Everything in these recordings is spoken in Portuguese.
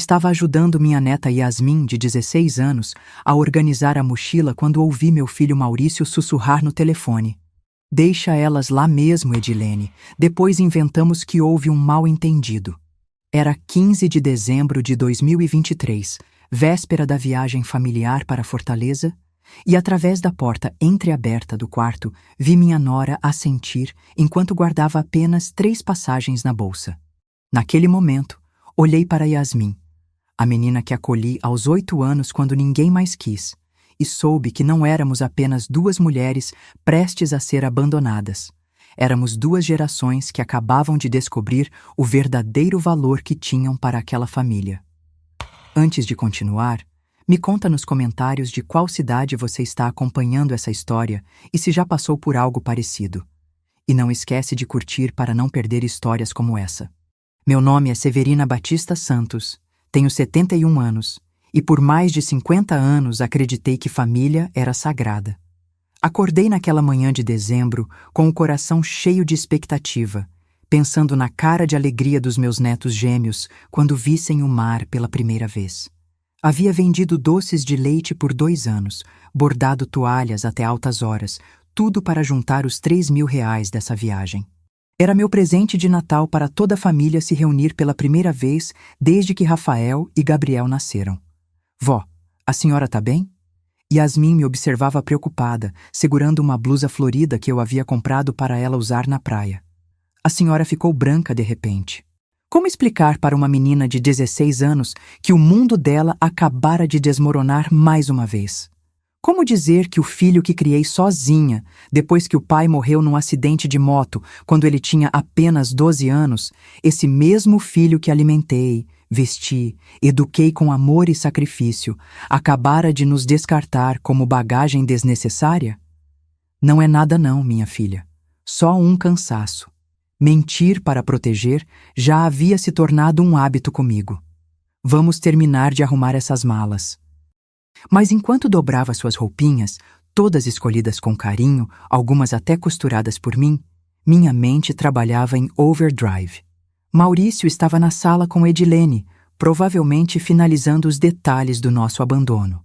Estava ajudando minha neta Yasmin, de 16 anos, a organizar a mochila quando ouvi meu filho Maurício sussurrar no telefone. Deixa elas lá mesmo, Edilene. Depois inventamos que houve um mal-entendido. Era 15 de dezembro de 2023, véspera da viagem familiar para Fortaleza, e através da porta entreaberta do quarto vi minha nora assentir enquanto guardava apenas 3 passagens na bolsa. Naquele momento, olhei para Yasmin, a menina que acolhi aos 8 anos quando ninguém mais quis, e soube que não éramos apenas 2 mulheres prestes a ser abandonadas. Éramos 2 gerações que acabavam de descobrir o verdadeiro valor que tinham para aquela família. Antes de continuar, me conta nos comentários de qual cidade você está acompanhando essa história e se já passou por algo parecido. E não esquece de curtir para não perder histórias como essa. Meu nome é Severina Batista Santos, tenho 71 anos e por mais de 50 anos acreditei que família era sagrada. Acordei naquela manhã de dezembro com o coração cheio de expectativa, pensando na cara de alegria dos meus netos gêmeos quando vissem o mar pela primeira vez. Havia vendido doces de leite por 2 anos, bordado toalhas até altas horas, tudo para juntar os R$3.000 dessa viagem. Era meu presente de Natal para toda a família se reunir pela primeira vez desde que Rafael e Gabriel nasceram. Vó, a senhora tá bem? Yasmin me observava preocupada, segurando uma blusa florida que eu havia comprado para ela usar na praia. A senhora ficou branca de repente. Como explicar para uma menina de 16 anos que o mundo dela acabara de desmoronar mais uma vez? Como dizer que o filho que criei sozinha, depois que o pai morreu num acidente de moto, quando ele tinha apenas 12 anos, esse mesmo filho que alimentei, vesti, eduquei com amor e sacrifício, acabara de nos descartar como bagagem desnecessária? Não é nada não, minha filha. Só um cansaço. Mentir para proteger já havia se tornado um hábito comigo. Vamos terminar de arrumar essas malas. Mas enquanto dobrava suas roupinhas, todas escolhidas com carinho, algumas até costuradas por mim, minha mente trabalhava em overdrive. Maurício estava na sala com Edilene, provavelmente finalizando os detalhes do nosso abandono.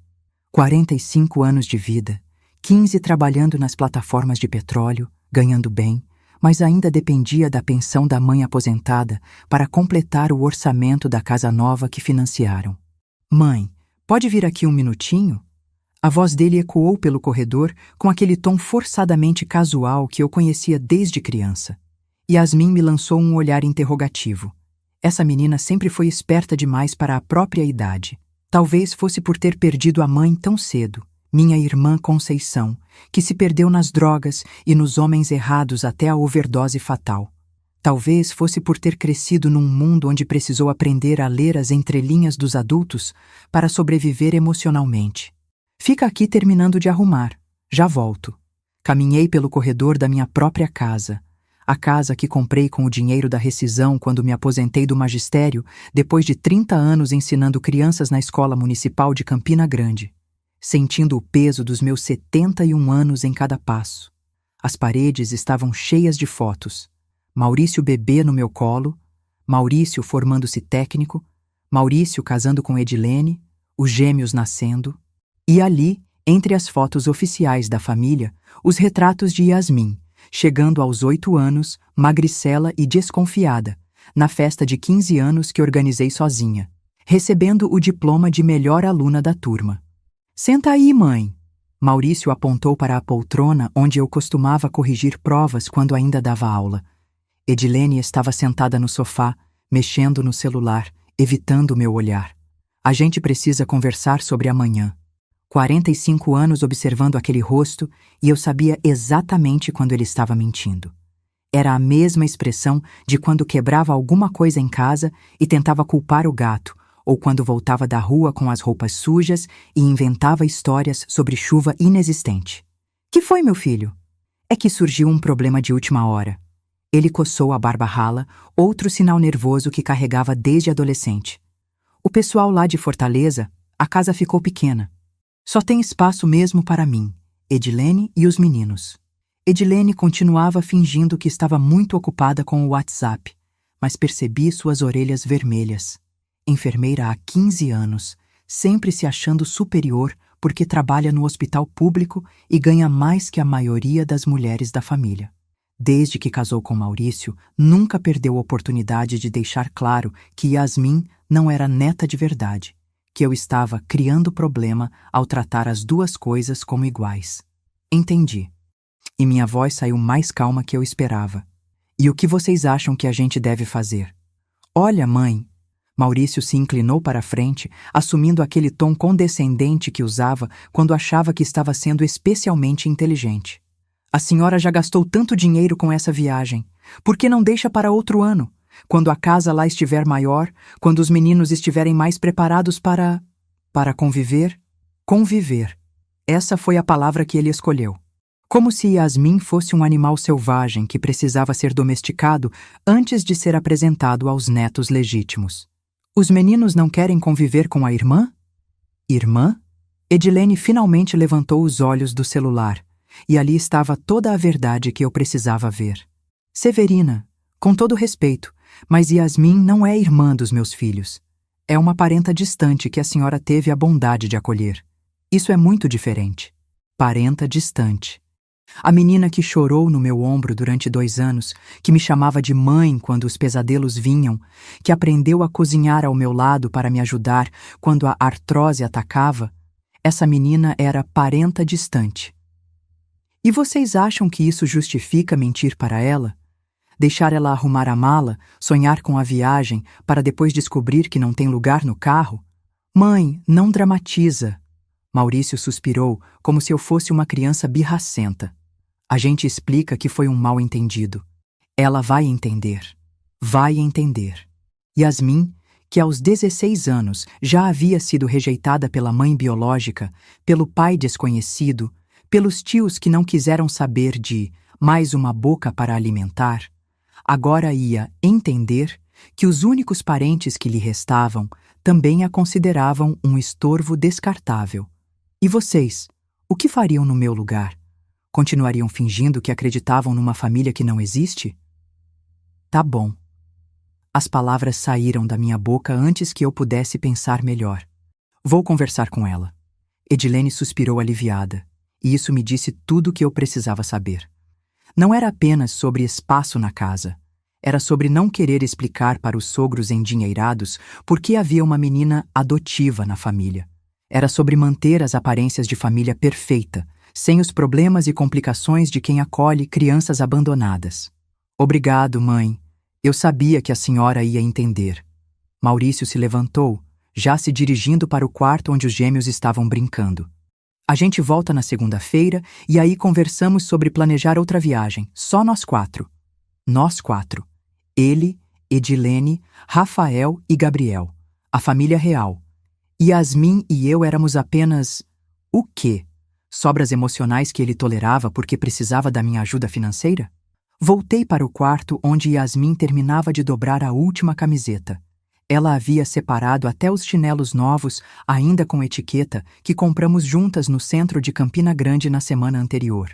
45 anos de vida, 15 trabalhando nas plataformas de petróleo, ganhando bem, mas ainda dependia da pensão da mãe aposentada para completar o orçamento da casa nova que financiaram. Mãe, pode vir aqui um minutinho? A voz dele ecoou pelo corredor com aquele tom forçadamente casual que eu conhecia desde criança. Yasmin me lançou um olhar interrogativo. Essa menina sempre foi esperta demais para a própria idade. Talvez fosse por ter perdido a mãe tão cedo, minha irmã Conceição, que se perdeu nas drogas e nos homens errados até a overdose fatal. Talvez fosse por ter crescido num mundo onde precisou aprender a ler as entrelinhas dos adultos para sobreviver emocionalmente. Fica aqui terminando de arrumar. Já volto. Caminhei pelo corredor da minha própria casa. A casa que comprei com o dinheiro da rescisão quando me aposentei do magistério, depois de 30 anos ensinando crianças na escola municipal de Campina Grande. Sentindo o peso dos meus 71 anos em cada passo. As paredes estavam cheias de fotos. Maurício bebê no meu colo, Maurício formando-se técnico, Maurício casando com Edilene, os gêmeos nascendo, e ali, entre as fotos oficiais da família, os retratos de Yasmin, chegando aos 8 anos, magricela e desconfiada, na festa de 15 anos que organizei sozinha, recebendo o diploma de melhor aluna da turma. Senta aí, mãe. Maurício apontou para a poltrona onde eu costumava corrigir provas quando ainda dava aula. Edilene estava sentada no sofá, mexendo no celular, evitando meu olhar. A gente precisa conversar sobre amanhã. 45 anos observando aquele rosto e eu sabia exatamente quando ele estava mentindo. Era a mesma expressão de quando quebrava alguma coisa em casa e tentava culpar o gato, ou quando voltava da rua com as roupas sujas e inventava histórias sobre chuva inexistente. Que foi, meu filho? É que surgiu um problema de última hora. Ele coçou a barba rala, outro sinal nervoso que carregava desde adolescente. O pessoal lá de Fortaleza, a casa ficou pequena. Só tem espaço mesmo para mim, Edilene e os meninos. Edilene continuava fingindo que estava muito ocupada com o WhatsApp, mas percebi suas orelhas vermelhas. enfermeira há 15 anos, sempre se achando superior porque trabalha no hospital público e ganha mais que a maioria das mulheres da família. Desde que casou com Maurício, nunca perdeu a oportunidade de deixar claro que Yasmin não era neta de verdade, que eu estava criando problema ao tratar as duas coisas como iguais. Entendi. E minha voz saiu mais calma que eu esperava. E o que vocês acham que a gente deve fazer? Olha, mãe. Maurício se inclinou para a frente, assumindo aquele tom condescendente que usava quando achava que estava sendo especialmente inteligente. A senhora já gastou tanto dinheiro com essa viagem. Por que não deixa para outro ano? Quando a casa lá estiver maior, quando os meninos estiverem mais preparados para conviver? Conviver. Essa foi a palavra que ele escolheu. Como se Yasmin fosse um animal selvagem que precisava ser domesticado antes de ser apresentado aos netos legítimos. Os meninos não querem conviver com a irmã? Irmã? Edilene finalmente levantou os olhos do celular, e ali estava toda a verdade que eu precisava ver. Severina, com todo respeito, mas Yasmin não é irmã dos meus filhos. É uma parenta distante que a senhora teve a bondade de acolher. Isso é muito diferente. Parenta distante. A menina que chorou no meu ombro durante 2 anos, que me chamava de mãe quando os pesadelos vinham, que aprendeu a cozinhar ao meu lado para me ajudar quando a artrose atacava, essa menina era parenta distante. E vocês acham que isso justifica mentir para ela? Deixar ela arrumar a mala, sonhar com a viagem, para depois descobrir que não tem lugar no carro? Mãe, não dramatiza. Maurício suspirou, como se eu fosse uma criança birracenta. A gente explica que foi um mal-entendido. Ela vai entender. Vai entender. Yasmin, que aos 16 anos já havia sido rejeitada pela mãe biológica, pelo pai desconhecido, pelos tios que não quiseram saber de mais uma boca para alimentar, agora ia entender que os únicos parentes que lhe restavam também a consideravam um estorvo descartável. E vocês, o que fariam no meu lugar? Continuariam fingindo que acreditavam numa família que não existe? Tá bom. As palavras saíram da minha boca antes que eu pudesse pensar melhor. Vou conversar com ela. Edilene suspirou aliviada, e isso me disse tudo o que eu precisava saber. Não era apenas sobre espaço na casa. Era sobre não querer explicar para os sogros endinheirados por que havia uma menina adotiva na família. Era sobre manter as aparências de família perfeita, sem os problemas e complicações de quem acolhe crianças abandonadas. Obrigado, mãe. Eu sabia que a senhora ia entender. Maurício se levantou, já se dirigindo para o quarto onde os gêmeos estavam brincando. A gente volta na segunda-feira e aí conversamos sobre planejar outra viagem, só nós 4. Nós 4. Ele, Edilene, Rafael e Gabriel. A família real. Yasmin e eu éramos apenas... o quê? Sobras emocionais que ele tolerava porque precisava da minha ajuda financeira? Voltei para o quarto onde Yasmin terminava de dobrar a última camiseta. Ela havia separado até os chinelos novos, ainda com etiqueta, que compramos juntas no centro de Campina Grande na semana anterior.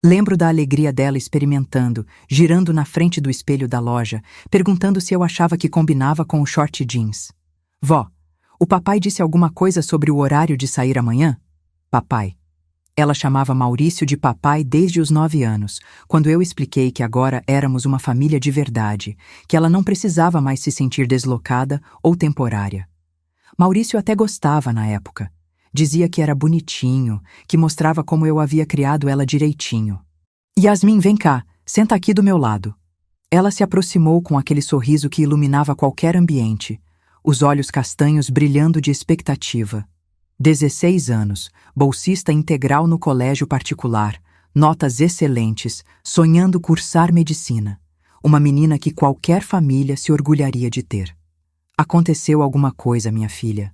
Lembro da alegria dela experimentando, girando na frente do espelho da loja, perguntando se eu achava que combinava com o short jeans. Vó, o papai disse alguma coisa sobre o horário de sair amanhã? Papai. Ela chamava Maurício de papai desde os 9 anos, quando eu expliquei que agora éramos uma família de verdade, que ela não precisava mais se sentir deslocada ou temporária. Maurício até gostava na época. Dizia que era bonitinho, que mostrava como eu havia criado ela direitinho. Yasmin, vem cá, senta aqui do meu lado. Ela se aproximou com aquele sorriso que iluminava qualquer ambiente, os olhos castanhos brilhando de expectativa. 16 anos, bolsista integral no colégio particular, notas excelentes, sonhando cursar medicina. Uma menina que qualquer família se orgulharia de ter. Aconteceu alguma coisa, minha filha.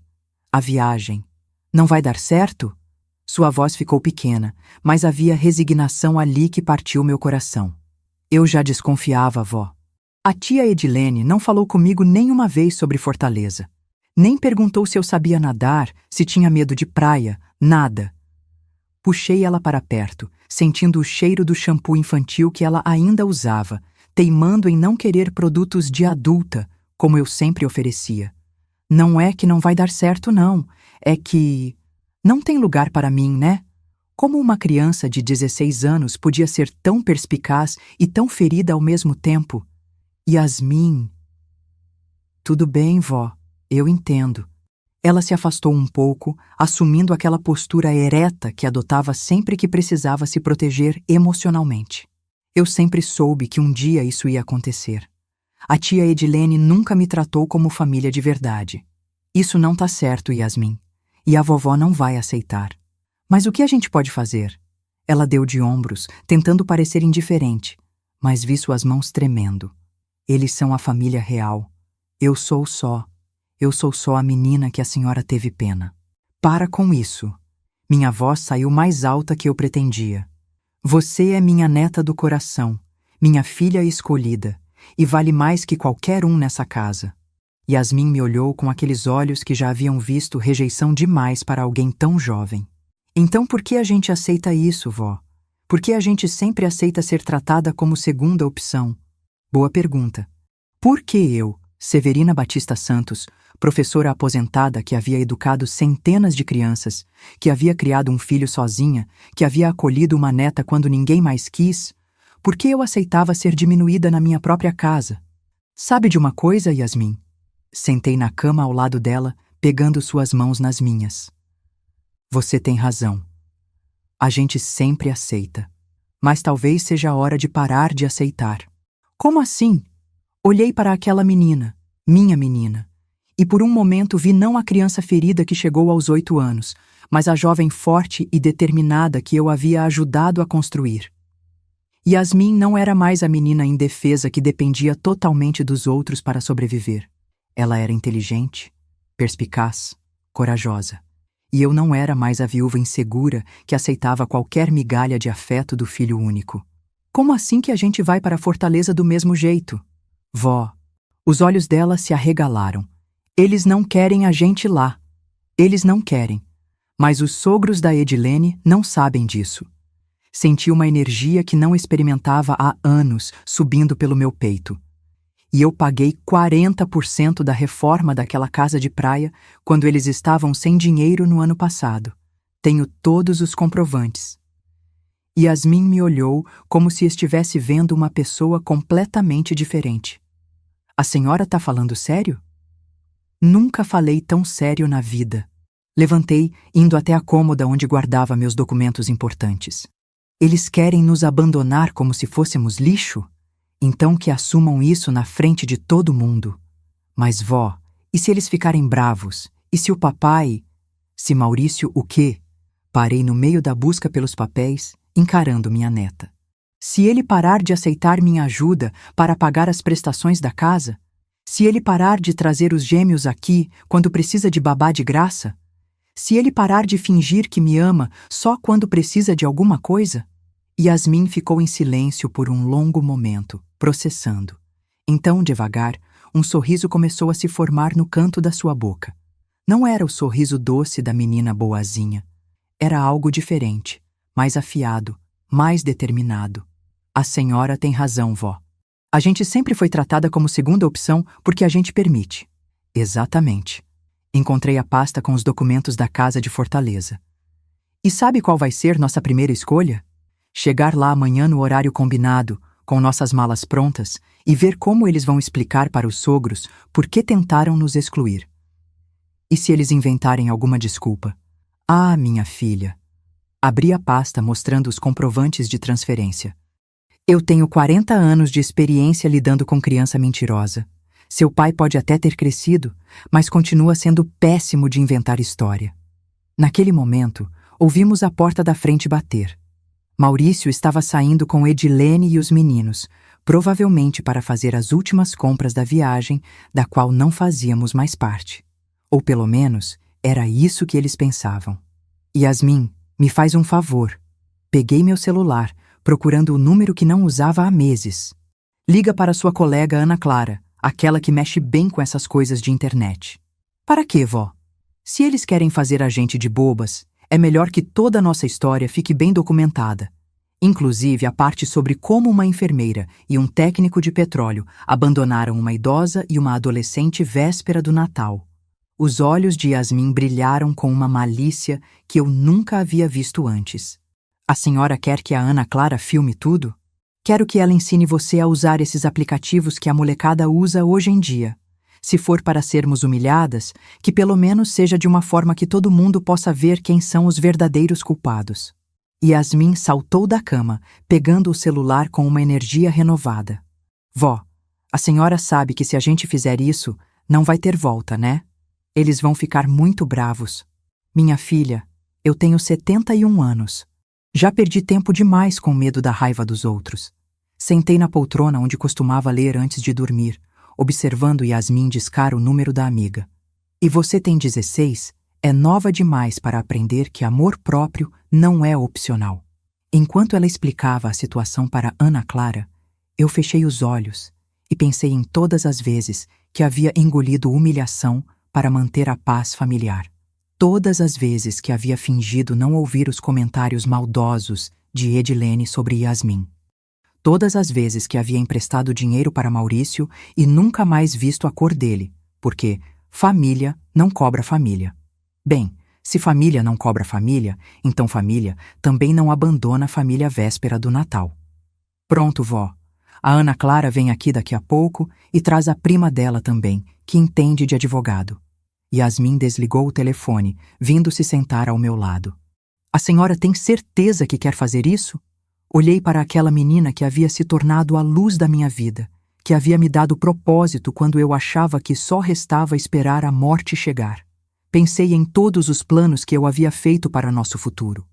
A viagem. Não vai dar certo? Sua voz ficou pequena, mas havia resignação ali que partiu meu coração. Eu já desconfiava, vó. A tia Edilene não falou comigo nenhuma vez sobre Fortaleza. Nem perguntou se eu sabia nadar, se tinha medo de praia, nada. Puxei ela para perto, sentindo o cheiro do shampoo infantil que ela ainda usava, teimando em não querer produtos de adulta, como eu sempre oferecia. Não é que não vai dar certo, não. É que não tem lugar para mim, né? Como uma criança de 16 anos podia ser tão perspicaz e tão ferida ao mesmo tempo? Yasmin. Tudo bem, vó. Eu entendo. Ela se afastou um pouco, assumindo aquela postura ereta que adotava sempre que precisava se proteger emocionalmente. Eu sempre soube que um dia isso ia acontecer. A tia Edilene nunca me tratou como família de verdade. Isso não tá certo, Yasmin. E a vovó não vai aceitar. Mas o que a gente pode fazer? Ela deu de ombros, tentando parecer indiferente, mas vi suas mãos tremendo. Eles são a família real. Eu sou só a menina que a senhora teve pena. Para com isso. Minha voz saiu mais alta que eu pretendia. Você é minha neta do coração, minha filha escolhida, e vale mais que qualquer um nessa casa. Yasmin me olhou com aqueles olhos que já haviam visto rejeição demais para alguém tão jovem. Então por que a gente aceita isso, vó? Por que a gente sempre aceita ser tratada como segunda opção? Boa pergunta. Por que eu, Severina Batista Santos, professora aposentada que havia educado centenas de crianças, que havia criado um filho sozinha, que havia acolhido uma neta quando ninguém mais quis, por que eu aceitava ser diminuída na minha própria casa? Sabe de uma coisa, Yasmin? Sentei na cama ao lado dela, pegando suas mãos nas minhas. Você tem razão. A gente sempre aceita. Mas talvez seja a hora de parar de aceitar. Como assim? Olhei para aquela menina, minha menina, e por um momento vi não a criança ferida que chegou aos 8 anos, mas a jovem forte e determinada que eu havia ajudado a construir. Yasmin não era mais a menina indefesa que dependia totalmente dos outros para sobreviver. Ela era inteligente, perspicaz, corajosa. E eu não era mais a viúva insegura que aceitava qualquer migalha de afeto do filho único. Como assim que a gente vai para a Fortaleza do mesmo jeito? Vó, os olhos dela se arregalaram. Eles não querem a gente lá. Eles não querem. Mas os sogros da Edilene não sabem disso. Senti uma energia que não experimentava há anos subindo pelo meu peito. E eu paguei 40% da reforma daquela casa de praia quando eles estavam sem dinheiro no ano passado. Tenho todos os comprovantes. Yasmin me olhou como se estivesse vendo uma pessoa completamente diferente. A senhora tá falando sério? Nunca falei tão sério na vida. Levantei, indo até a cômoda onde guardava meus documentos importantes. Eles querem nos abandonar como se fôssemos lixo? Então que assumam isso na frente de todo mundo. Mas, vó, e se eles ficarem bravos? E se o papai... Se Maurício o quê? Parei no meio da busca pelos papéis, encarando minha neta. Se ele parar de aceitar minha ajuda para pagar as prestações da casa? Se ele parar de trazer os gêmeos aqui quando precisa de babá de graça? Se ele parar de fingir que me ama só quando precisa de alguma coisa? Yasmin ficou em silêncio por um longo momento, processando. Então, devagar, um sorriso começou a se formar no canto da sua boca. Não era o sorriso doce da menina boazinha. Era algo diferente, mais afiado, mais determinado. A senhora tem razão, vó. A gente sempre foi tratada como segunda opção porque a gente permite. Exatamente. Encontrei a pasta com os documentos da casa de Fortaleza. E sabe qual vai ser nossa primeira escolha? Chegar lá amanhã no horário combinado, com nossas malas prontas, e ver como eles vão explicar para os sogros por que tentaram nos excluir. E se eles inventarem alguma desculpa? Ah, minha filha. Abri a pasta mostrando os comprovantes de transferência. Eu tenho 40 anos de experiência lidando com criança mentirosa. Seu pai pode até ter crescido, mas continua sendo péssimo de inventar história. Naquele momento, ouvimos a porta da frente bater. Maurício estava saindo com Edilene e os meninos, provavelmente para fazer as últimas compras da viagem, da qual não fazíamos mais parte. Ou pelo menos, era isso que eles pensavam. Yasmin, me faz um favor. Peguei meu celular, procurando o número que não usava há meses. Liga para sua colega Ana Clara, aquela que mexe bem com essas coisas de internet. Para quê, vó? Se eles querem fazer a gente de bobas, é melhor que toda a nossa história fique bem documentada. Inclusive a parte sobre como uma enfermeira e um técnico de petróleo abandonaram uma idosa e uma adolescente véspera do Natal. Os olhos de Yasmin brilharam com uma malícia que eu nunca havia visto antes. A senhora quer que a Ana Clara filme tudo? Quero que ela ensine você a usar esses aplicativos que a molecada usa hoje em dia. Se for para sermos humilhadas, que pelo menos seja de uma forma que todo mundo possa ver quem são os verdadeiros culpados. Yasmin saltou da cama, pegando o celular com uma energia renovada. Vó, a senhora sabe que se a gente fizer isso, não vai ter volta, né? Eles vão ficar muito bravos. Minha filha, eu tenho 71 anos. Já perdi tempo demais com medo da raiva dos outros. Sentei na poltrona onde costumava ler antes de dormir, observando Yasmin discar o número da amiga. E você tem 16? É nova demais para aprender que amor próprio não é opcional. Enquanto ela explicava a situação para Ana Clara, eu fechei os olhos e pensei em todas as vezes que havia engolido humilhação para manter a paz familiar. Todas as vezes que havia fingido não ouvir os comentários maldosos de Edilene sobre Yasmin. Todas as vezes que havia emprestado dinheiro para Maurício e nunca mais visto a cor dele, porque família não cobra família. Bem, se família não cobra família, então família também não abandona a família véspera do Natal. Pronto, vó. A Ana Clara vem aqui daqui a pouco e traz a prima dela também, que entende de advogado. Yasmin desligou o telefone, vindo se sentar ao meu lado. A senhora tem certeza que quer fazer isso? Olhei para aquela menina que havia se tornado a luz da minha vida, que havia me dado propósito quando eu achava que só restava esperar a morte chegar. Pensei em todos os planos que eu havia feito para nosso futuro.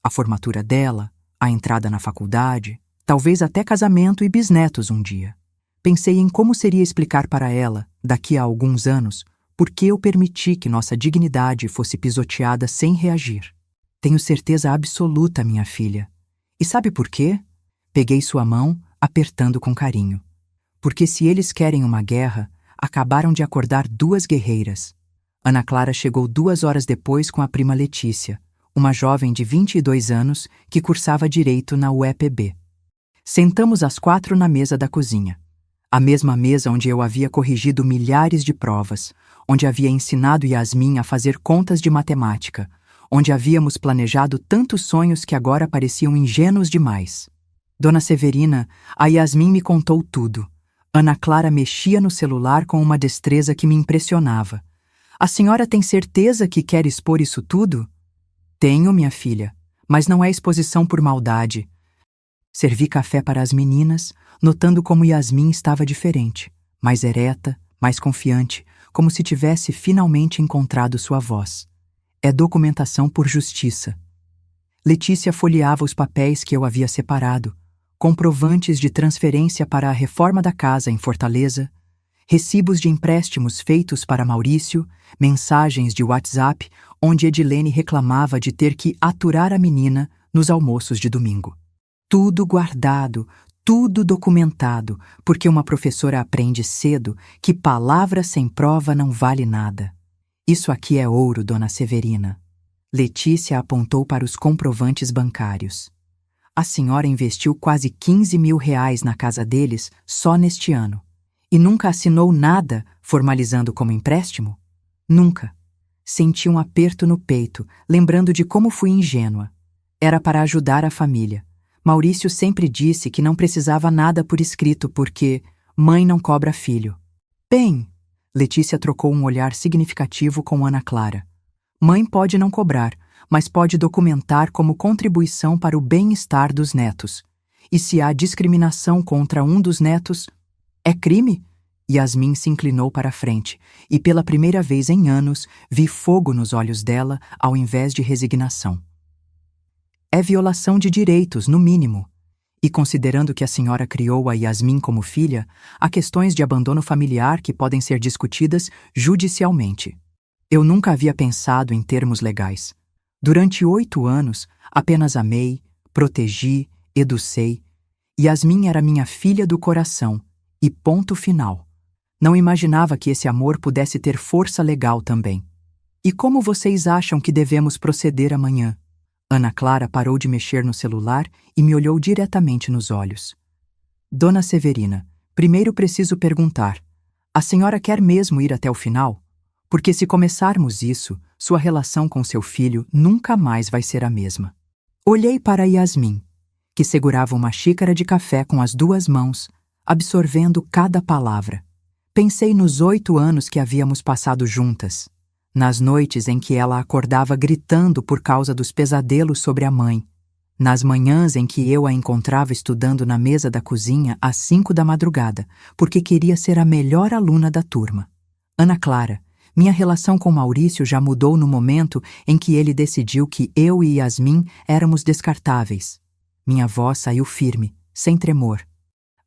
A formatura dela, a entrada na faculdade, talvez até casamento e bisnetos um dia. Pensei em como seria explicar para ela, daqui a alguns anos, por que eu permiti que nossa dignidade fosse pisoteada sem reagir. Tenho certeza absoluta, minha filha. E sabe por quê? Peguei sua mão, apertando com carinho. Porque se eles querem uma guerra, acabaram de acordar duas guerreiras. Ana Clara chegou 2 horas depois com a prima Letícia, uma jovem de 22 anos que cursava Direito na UEPB. Sentamos as 4 na mesa da cozinha. A mesma mesa onde eu havia corrigido milhares de provas, onde havia ensinado Yasmin a fazer contas de matemática, onde havíamos planejado tantos sonhos que agora pareciam ingênuos demais. Dona Severina, a Yasmin me contou tudo. Ana Clara mexia no celular com uma destreza que me impressionava. A senhora tem certeza que quer expor isso tudo? Tenho, minha filha, mas não é exposição por maldade. Servi café para as meninas, notando como Yasmin estava diferente, mais ereta, mais confiante, como se tivesse finalmente encontrado sua voz. É documentação por justiça. Letícia folheava os papéis que eu havia separado, comprovantes de transferência para a reforma da casa em Fortaleza, recibos de empréstimos feitos para Maurício, mensagens de WhatsApp onde Edilene reclamava de ter que aturar a menina nos almoços de domingo. Tudo guardado, tudo documentado, porque uma professora aprende cedo que palavra sem prova não vale nada. Isso aqui é ouro, dona Severina. Letícia apontou para os comprovantes bancários. A senhora investiu quase 15 mil reais na casa deles só neste ano. E nunca assinou nada formalizando como empréstimo? Nunca. Senti um aperto no peito, lembrando de como fui ingênua. Era para ajudar a família. Maurício sempre disse que não precisava nada por escrito porque mãe não cobra filho. Bem, Letícia trocou um olhar significativo com Ana Clara. Mãe pode não cobrar, mas pode documentar como contribuição para o bem-estar dos netos. E se há discriminação contra um dos netos, é crime? Yasmin se inclinou para a frente, e pela primeira vez em anos vi fogo nos olhos dela ao invés de resignação. É violação de direitos, no mínimo. E considerando que a senhora criou a Yasmin como filha, há questões de abandono familiar que podem ser discutidas judicialmente. Eu nunca havia pensado em termos legais. Durante 8 anos, apenas amei, protegi, educei. Yasmin era minha filha do coração, e ponto final. Não imaginava que esse amor pudesse ter força legal também. E como vocês acham que devemos proceder amanhã? Ana Clara parou de mexer no celular e me olhou diretamente nos olhos. Dona Severina, primeiro preciso perguntar. A senhora quer mesmo ir até o final? Porque se começarmos isso, sua relação com seu filho nunca mais vai ser a mesma. Olhei para Yasmin, que segurava uma xícara de café com as 2 mãos, absorvendo cada palavra. Pensei nos 8 anos que havíamos passado juntas, nas noites em que ela acordava gritando por causa dos pesadelos sobre a mãe, nas manhãs em que eu a encontrava estudando na mesa da cozinha às 5 da madrugada, porque queria ser a melhor aluna da turma. Ana Clara, minha relação com Maurício já mudou no momento em que ele decidiu que eu e Yasmin éramos descartáveis. Minha voz saiu firme, sem tremor.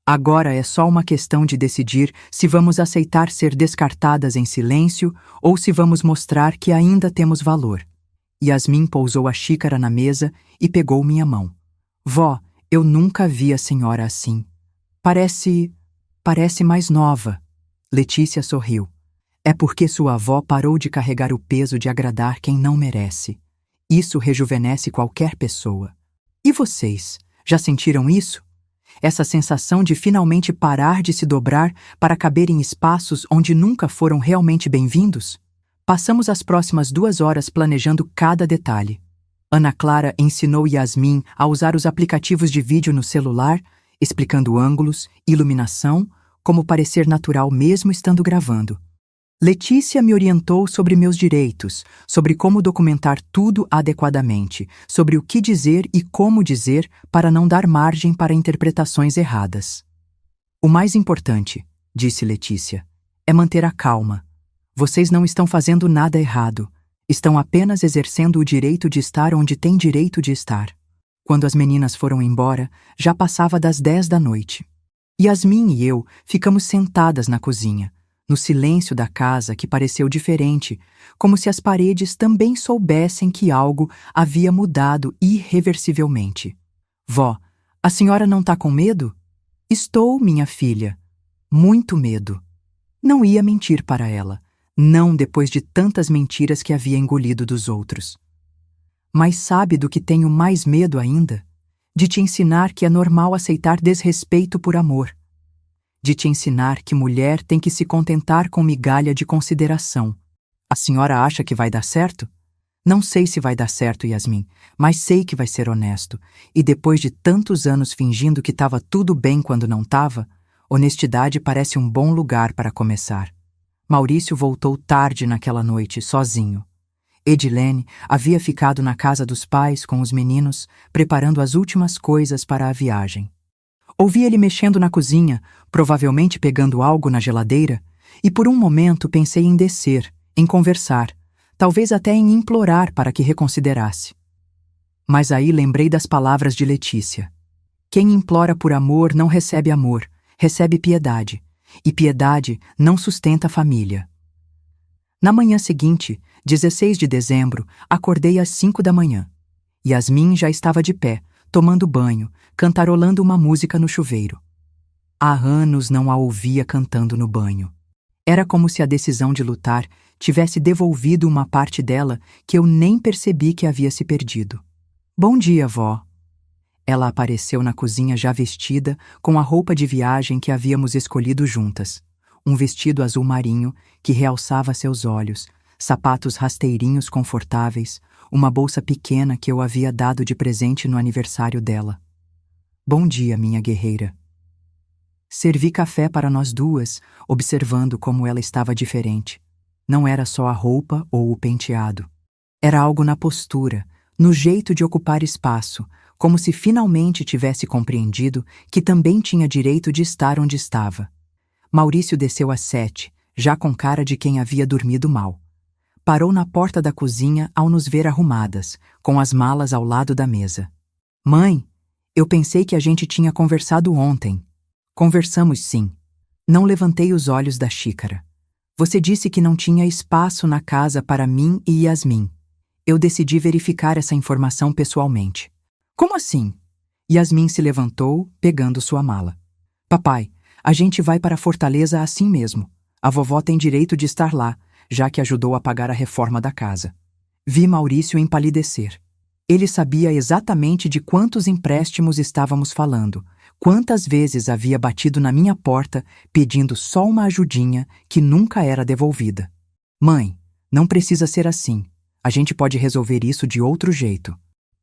Agora é só uma questão de decidir se vamos aceitar ser descartadas em silêncio ou se vamos mostrar que ainda temos valor. Yasmin pousou a xícara na mesa e pegou minha mão. Vó, eu nunca vi a senhora assim. Parece mais nova. Letícia sorriu. É porque sua avó parou de carregar o peso de agradar quem não merece. Isso rejuvenesce qualquer pessoa. E vocês, já sentiram isso? Essa sensação de finalmente parar de se dobrar para caber em espaços onde nunca foram realmente bem-vindos? Passamos as próximas 2 horas planejando cada detalhe. Ana Clara ensinou Yasmin a usar os aplicativos de vídeo no celular, explicando ângulos, iluminação, como parecer natural mesmo estando gravando. Letícia me orientou sobre meus direitos, sobre como documentar tudo adequadamente, sobre o que dizer e como dizer para não dar margem para interpretações erradas. O mais importante, disse Letícia, é manter a calma. Vocês não estão fazendo nada errado. Estão apenas exercendo o direito de estar onde têm direito de estar. Quando as meninas foram embora, já passava das 10 da noite. Yasmin e eu ficamos sentadas na cozinha, no silêncio da casa que pareceu diferente, como se as paredes também soubessem que algo havia mudado irreversivelmente. Vó, a senhora não tá com medo? Estou, minha filha. Muito medo. Não ia mentir para ela, não depois de tantas mentiras que havia engolido dos outros. Mas sabe do que tenho mais medo ainda? De te ensinar que é normal aceitar desrespeito por amor. De te ensinar que mulher tem que se contentar com migalha de consideração. A senhora acha que vai dar certo? Não sei se vai dar certo, Yasmin, mas sei que vai ser honesto. E depois de tantos anos fingindo que estava tudo bem quando não estava, honestidade parece um bom lugar para começar. Maurício voltou tarde naquela noite, sozinho. Edilene havia ficado na casa dos pais com os meninos, preparando as últimas coisas para a viagem. Ouvi ele mexendo na cozinha, provavelmente pegando algo na geladeira, e por um momento pensei em descer, em conversar, talvez até em implorar para que reconsiderasse. Mas aí lembrei das palavras de Letícia. Quem implora por amor não recebe amor, recebe piedade, e piedade não sustenta a família. Na manhã seguinte, 16 de dezembro, acordei às 5 da manhã. Yasmin já estava de pé, tomando banho, cantarolando uma música no chuveiro. Há anos não a ouvia cantando no banho. Era como se a decisão de lutar tivesse devolvido uma parte dela que eu nem percebi que havia se perdido. Bom dia, vó. Ela apareceu na cozinha já vestida, com a roupa de viagem que havíamos escolhido juntas. Um vestido azul marinho que realçava seus olhos, sapatos rasteirinhos confortáveis, uma bolsa pequena que eu havia dado de presente no aniversário dela. Bom dia, minha guerreira. Servi café para nós duas, observando como ela estava diferente. Não era só a roupa ou o penteado. Era algo na postura, no jeito de ocupar espaço, como se finalmente tivesse compreendido que também tinha direito de estar onde estava. Maurício desceu às 7, já com cara de quem havia dormido mal. Parou na porta da cozinha ao nos ver arrumadas, com as malas ao lado da mesa. Mãe, eu pensei que a gente tinha conversado ontem. Conversamos sim. Não levantei os olhos da xícara. Você disse que não tinha espaço na casa para mim e Yasmin. Eu decidi verificar essa informação pessoalmente. Como assim? Yasmin se levantou, pegando sua mala. Papai, a gente vai para a Fortaleza assim mesmo. A vovó tem direito de estar lá, já que ajudou a pagar a reforma da casa. Vi Maurício empalidecer. Ele sabia exatamente de quantos empréstimos estávamos falando, quantas vezes havia batido na minha porta pedindo só uma ajudinha que nunca era devolvida. Mãe, não precisa ser assim. A gente pode resolver isso de outro jeito.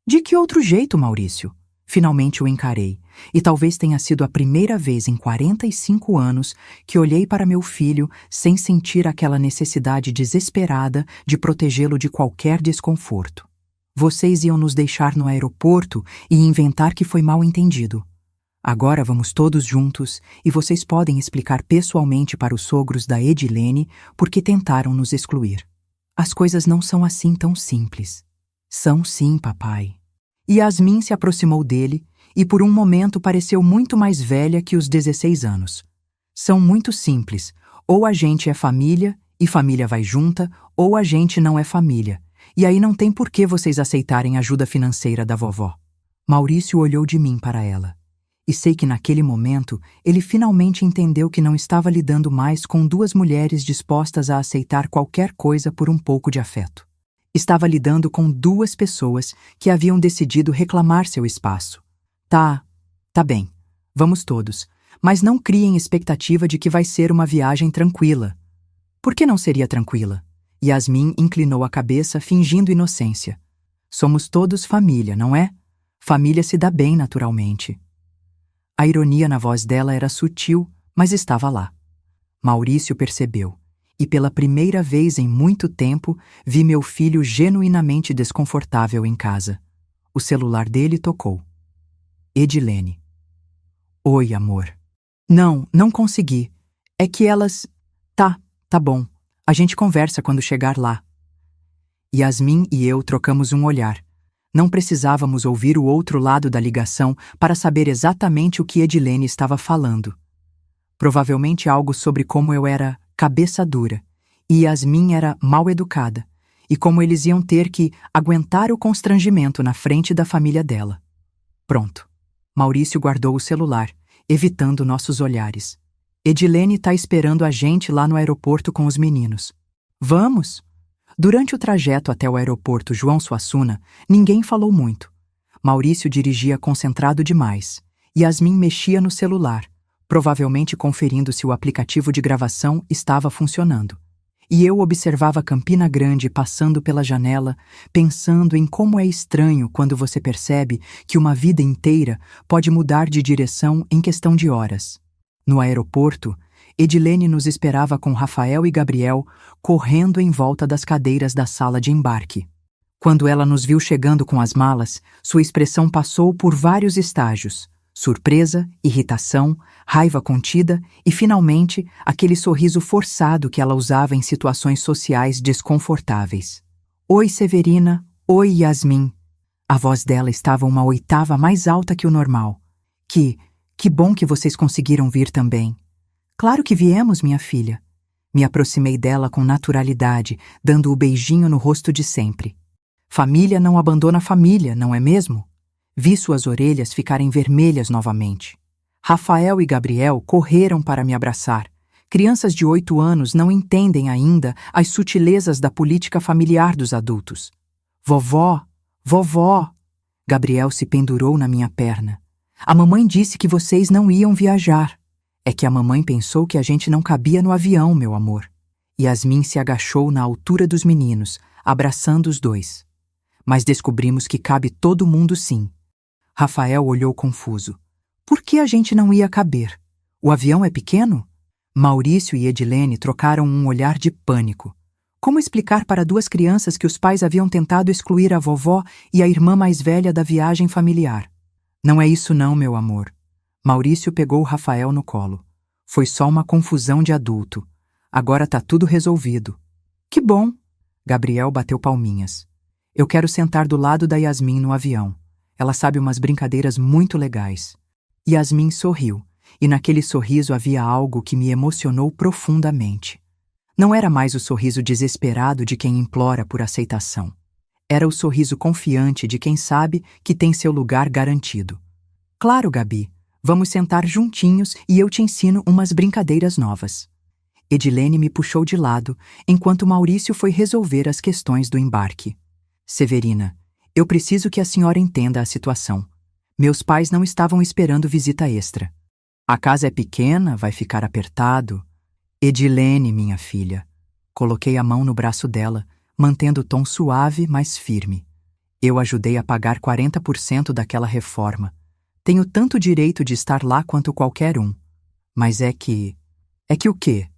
De que outro jeito, Maurício? Finalmente o encarei, e talvez tenha sido a primeira vez em 45 anos que olhei para meu filho sem sentir aquela necessidade desesperada de protegê-lo de qualquer desconforto. Vocês iam nos deixar no aeroporto e inventar que foi mal entendido. Agora vamos todos juntos e vocês podem explicar pessoalmente para os sogros da Edilene por que tentaram nos excluir. As coisas não são assim tão simples. São sim, papai. Yasmin se aproximou dele e por um momento pareceu muito mais velha que os 16 anos. São muito simples. Ou a gente é família e família vai junta, ou a gente não é família. E aí não tem por que vocês aceitarem ajuda financeira da vovó. Maurício olhou de mim para ela. E sei que naquele momento ele finalmente entendeu que não estava lidando mais com duas mulheres dispostas a aceitar qualquer coisa por um pouco de afeto. Estava lidando com duas pessoas que haviam decidido reclamar seu espaço. Tá bem, vamos todos, mas não criem expectativa de que vai ser uma viagem tranquila. Por que não seria tranquila? Yasmin inclinou a cabeça, fingindo inocência. Somos todos família, não é? Família se dá bem naturalmente. A ironia na voz dela era sutil, mas estava lá. Maurício percebeu. E pela primeira vez em muito tempo, vi meu filho genuinamente desconfortável em casa. O celular dele tocou. Edilene. Oi, amor. Não consegui. É que elas... Tá bom. A gente conversa quando chegar lá. Yasmin e eu trocamos um olhar. Não precisávamos ouvir o outro lado da ligação para saber exatamente o que Edilene estava falando. Provavelmente algo sobre como eu era cabeça dura, e Yasmin era mal educada, e como eles iam ter que aguentar o constrangimento na frente da família dela. Pronto. Maurício guardou o celular, evitando nossos olhares. Edilene tá esperando a gente lá no aeroporto com os meninos. Vamos? Durante o trajeto até o aeroporto João Suassuna, ninguém falou muito. Maurício dirigia concentrado demais. Yasmin mexia no celular, provavelmente conferindo se o aplicativo de gravação estava funcionando. E eu observava Campina Grande passando pela janela, pensando em como é estranho quando você percebe que uma vida inteira pode mudar de direção em questão de horas. No aeroporto, Edilene nos esperava com Rafael e Gabriel correndo em volta das cadeiras da sala de embarque. Quando ela nos viu chegando com as malas, sua expressão passou por vários estágios: surpresa, irritação, raiva contida e, finalmente, aquele sorriso forçado que ela usava em situações sociais desconfortáveis. Oi, Severina. Oi, Yasmin. A voz dela estava uma oitava mais alta que o normal. Que bom que vocês conseguiram vir também. Claro que viemos, minha filha. Me aproximei dela com naturalidade, dando o beijinho no rosto de sempre. Família não abandona família, não é mesmo? Vi suas orelhas ficarem vermelhas novamente. Rafael e Gabriel correram para me abraçar. Crianças de 8 anos não entendem ainda as sutilezas da política familiar dos adultos. Vovó! Gabriel se pendurou na minha perna. A mamãe disse que vocês não iam viajar. É que a mamãe pensou que a gente não cabia no avião, meu amor. Yasmin se agachou na altura dos meninos, abraçando os dois. Mas descobrimos que cabe todo mundo sim. Rafael olhou confuso. Por que a gente não ia caber? O avião é pequeno? Maurício e Edilene trocaram um olhar de pânico. Como explicar para duas crianças que os pais haviam tentado excluir a vovó e a irmã mais velha da viagem familiar? Não é isso não, meu amor. Maurício pegou Rafael no colo. Foi só uma confusão de adulto. Agora tá tudo resolvido. Que bom! Gabriel bateu palminhas. Eu quero sentar do lado da Yasmin no avião. Ela sabe umas brincadeiras muito legais. Yasmin sorriu, e naquele sorriso havia algo que me emocionou profundamente. Não era mais o sorriso desesperado de quem implora por aceitação. Era o sorriso confiante de quem sabe que tem seu lugar garantido. Claro, Gabi. Vamos sentar juntinhos e eu te ensino umas brincadeiras novas. Edilene me puxou de lado, enquanto Maurício foi resolver as questões do embarque. Severina, eu preciso que a senhora entenda a situação. Meus pais não estavam esperando visita extra. A casa é pequena, vai ficar apertado. Edilene, minha filha, Coloquei a mão no braço dela, mantendo o tom suave, mas firme. Eu ajudei a pagar 40% daquela reforma. Tenho tanto direito de estar lá quanto qualquer um. Mas é que o quê?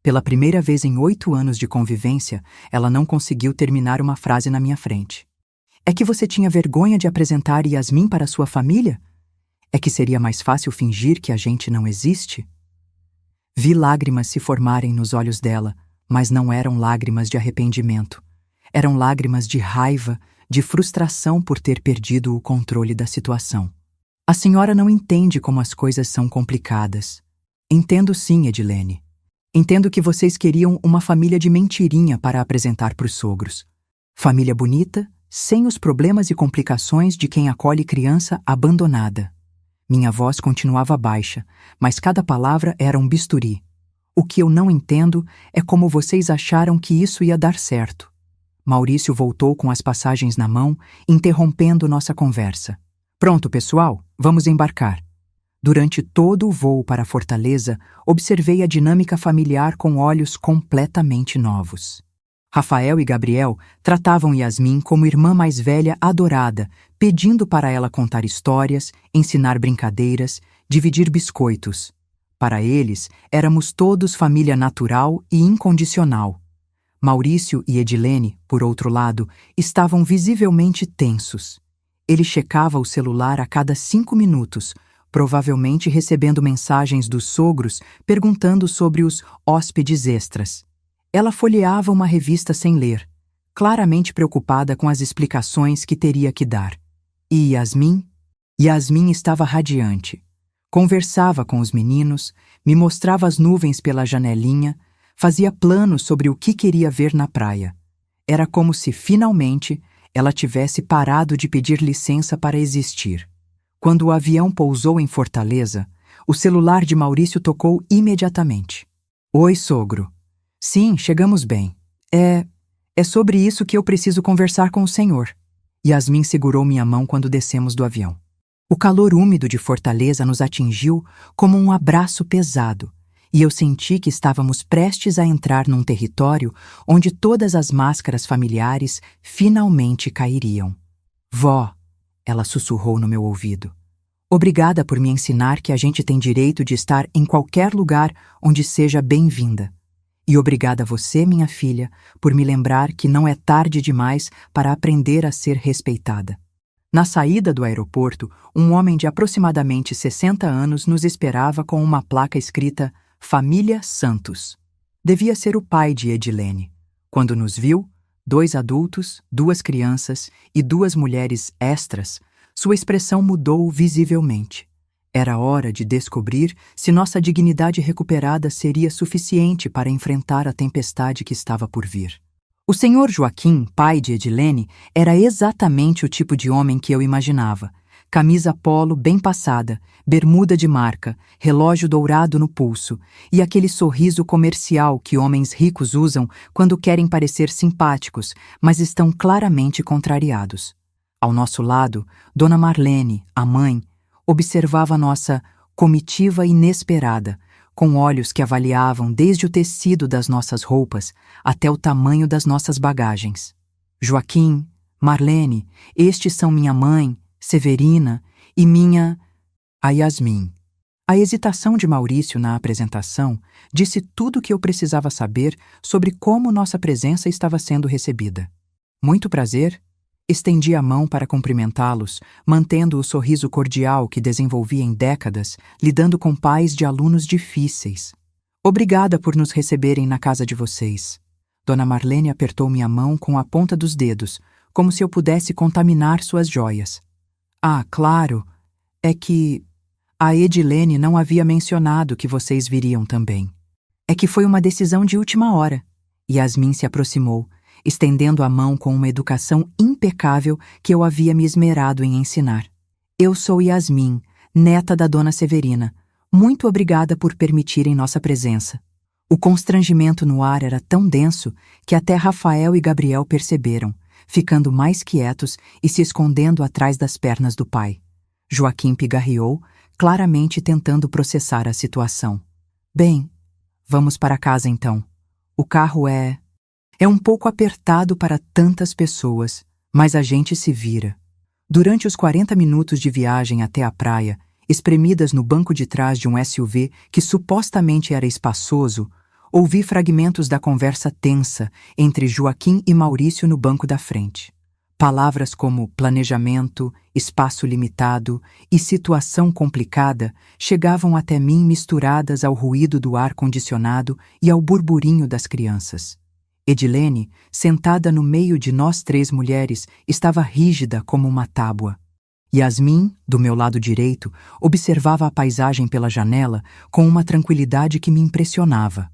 Pela primeira vez em 8 anos de convivência, ela não conseguiu terminar uma frase na minha frente. É que você tinha vergonha de apresentar Yasmin para sua família? É que seria mais fácil fingir que a gente não existe? Vi lágrimas se formarem nos olhos dela, mas não eram lágrimas de arrependimento. Eram lágrimas de raiva, de frustração por ter perdido o controle da situação. A senhora não entende como as coisas são complicadas. Entendo sim, Edilene. Entendo que vocês queriam uma família de mentirinha para apresentar para os sogros. Família bonita, sem os problemas e complicações de quem acolhe criança abandonada. Minha voz continuava baixa, mas cada palavra era um bisturi. O que eu não entendo é como vocês acharam que isso ia dar certo. Maurício voltou com as passagens na mão, interrompendo nossa conversa. Pronto, pessoal, vamos embarcar. Durante todo o voo para a Fortaleza, observei a dinâmica familiar com olhos completamente novos. Rafael e Gabriel tratavam Yasmin como irmã mais velha adorada, pedindo para ela contar histórias, ensinar brincadeiras, dividir biscoitos. Para eles, éramos todos família natural e incondicional. Maurício e Edilene, por outro lado, estavam visivelmente tensos. Ele checava o celular a cada 5 minutos, provavelmente recebendo mensagens dos sogros perguntando sobre os hóspedes extras. Ela folheava uma revista sem ler, claramente preocupada com as explicações que teria que dar. E Yasmin? Yasmin estava radiante. Conversava com os meninos, me mostrava as nuvens pela janelinha, fazia planos sobre o que queria ver na praia. Era como se, finalmente, ela tivesse parado de pedir licença para existir. Quando o avião pousou em Fortaleza, o celular de Maurício tocou imediatamente. Oi, sogro. Sim, chegamos bem. É sobre isso que eu preciso conversar com o senhor. Yasmin segurou minha mão quando descemos do avião. O calor úmido de Fortaleza nos atingiu como um abraço pesado, e eu senti que estávamos prestes a entrar num território onde todas as máscaras familiares finalmente cairiam. Vó, ela sussurrou no meu ouvido. Obrigada por me ensinar que a gente tem direito de estar em qualquer lugar onde seja bem-vinda. E obrigada a você, minha filha, por me lembrar que não é tarde demais para aprender a ser respeitada. Na saída do aeroporto, um homem de aproximadamente 60 anos nos esperava com uma placa escrita Família Santos. Devia ser o pai de Edilene. Quando nos viu, 2 adultos, 2 crianças e 2 mulheres extras, sua expressão mudou visivelmente. Era hora de descobrir se nossa dignidade recuperada seria suficiente para enfrentar a tempestade que estava por vir. O senhor Joaquim, pai de Edilene, era exatamente o tipo de homem que eu imaginava. Camisa polo bem passada, bermuda de marca, relógio dourado no pulso e aquele sorriso comercial que homens ricos usam quando querem parecer simpáticos, mas estão claramente contrariados. Ao nosso lado, Dona Marlene, a mãe, observava nossa comitiva inesperada, com olhos que avaliavam desde o tecido das nossas roupas até o tamanho das nossas bagagens. Joaquim, Marlene, estes são minha mãe, Severina, e a Yasmin. A hesitação de Maurício na apresentação disse tudo o que eu precisava saber sobre como nossa presença estava sendo recebida. Muito prazer. Estendi a mão para cumprimentá-los, mantendo o sorriso cordial que desenvolvi em décadas, lidando com pais de alunos difíceis. Obrigada por nos receberem na casa de vocês. Dona Marlene apertou minha mão com a ponta dos dedos, como se eu pudesse contaminar suas joias. Ah, claro, é que a Edilene não havia mencionado que vocês viriam também. É que foi uma decisão de última hora. Yasmin se aproximou, estendendo a mão com uma educação impecável que eu havia me esmerado em ensinar. Eu sou Yasmin, neta da Dona Severina. Muito obrigada por permitirem nossa presença. O constrangimento no ar era tão denso que até Rafael e Gabriel perceberam, ficando mais quietos e se escondendo atrás das pernas do pai. Joaquim pigarreou, claramente tentando processar a situação. Bem, vamos para casa então. O carro é... É um pouco apertado para tantas pessoas, mas a gente se vira. Durante os 40 minutos de viagem até a praia, espremidas no banco de trás de um SUV que supostamente era espaçoso, ouvi fragmentos da conversa tensa entre Joaquim e Maurício no banco da frente. Palavras como planejamento, espaço limitado e situação complicada chegavam até mim misturadas ao ruído do ar-condicionado e ao burburinho das crianças. Edilene, sentada no meio de nós três mulheres, estava rígida como uma tábua. Yasmin, do meu lado direito, observava a paisagem pela janela com uma tranquilidade que me impressionava.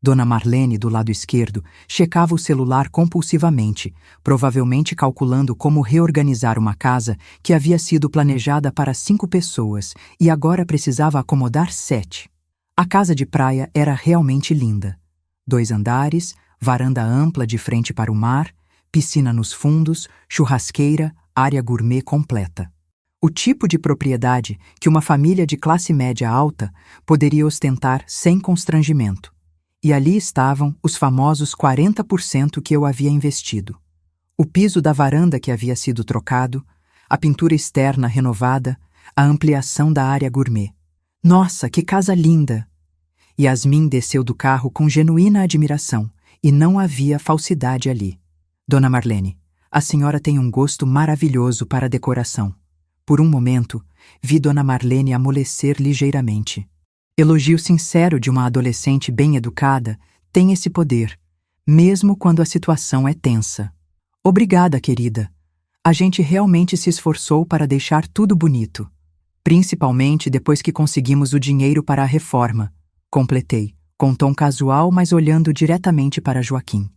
Dona Marlene, do lado esquerdo, checava o celular compulsivamente, provavelmente calculando como reorganizar uma casa que havia sido planejada para 5 pessoas e agora precisava acomodar 7. A casa de praia era realmente linda. 2 andares, varanda ampla de frente para o mar, piscina nos fundos, churrasqueira, área gourmet completa. O tipo de propriedade que uma família de classe média alta poderia ostentar sem constrangimento. E ali estavam os famosos 40% que eu havia investido. O piso da varanda que havia sido trocado, a pintura externa renovada, a ampliação da área gourmet. Nossa, que casa linda! Yasmin desceu do carro com genuína admiração, e não havia falsidade ali. Dona Marlene, a senhora tem um gosto maravilhoso para a decoração. Por um momento, vi Dona Marlene amolecer ligeiramente. Elogio sincero de uma adolescente bem educada tem esse poder, mesmo quando a situação é tensa. Obrigada, querida. A gente realmente se esforçou para deixar tudo bonito. Principalmente depois que conseguimos o dinheiro para a reforma. Completei, com tom casual, mas olhando diretamente para Joaquim.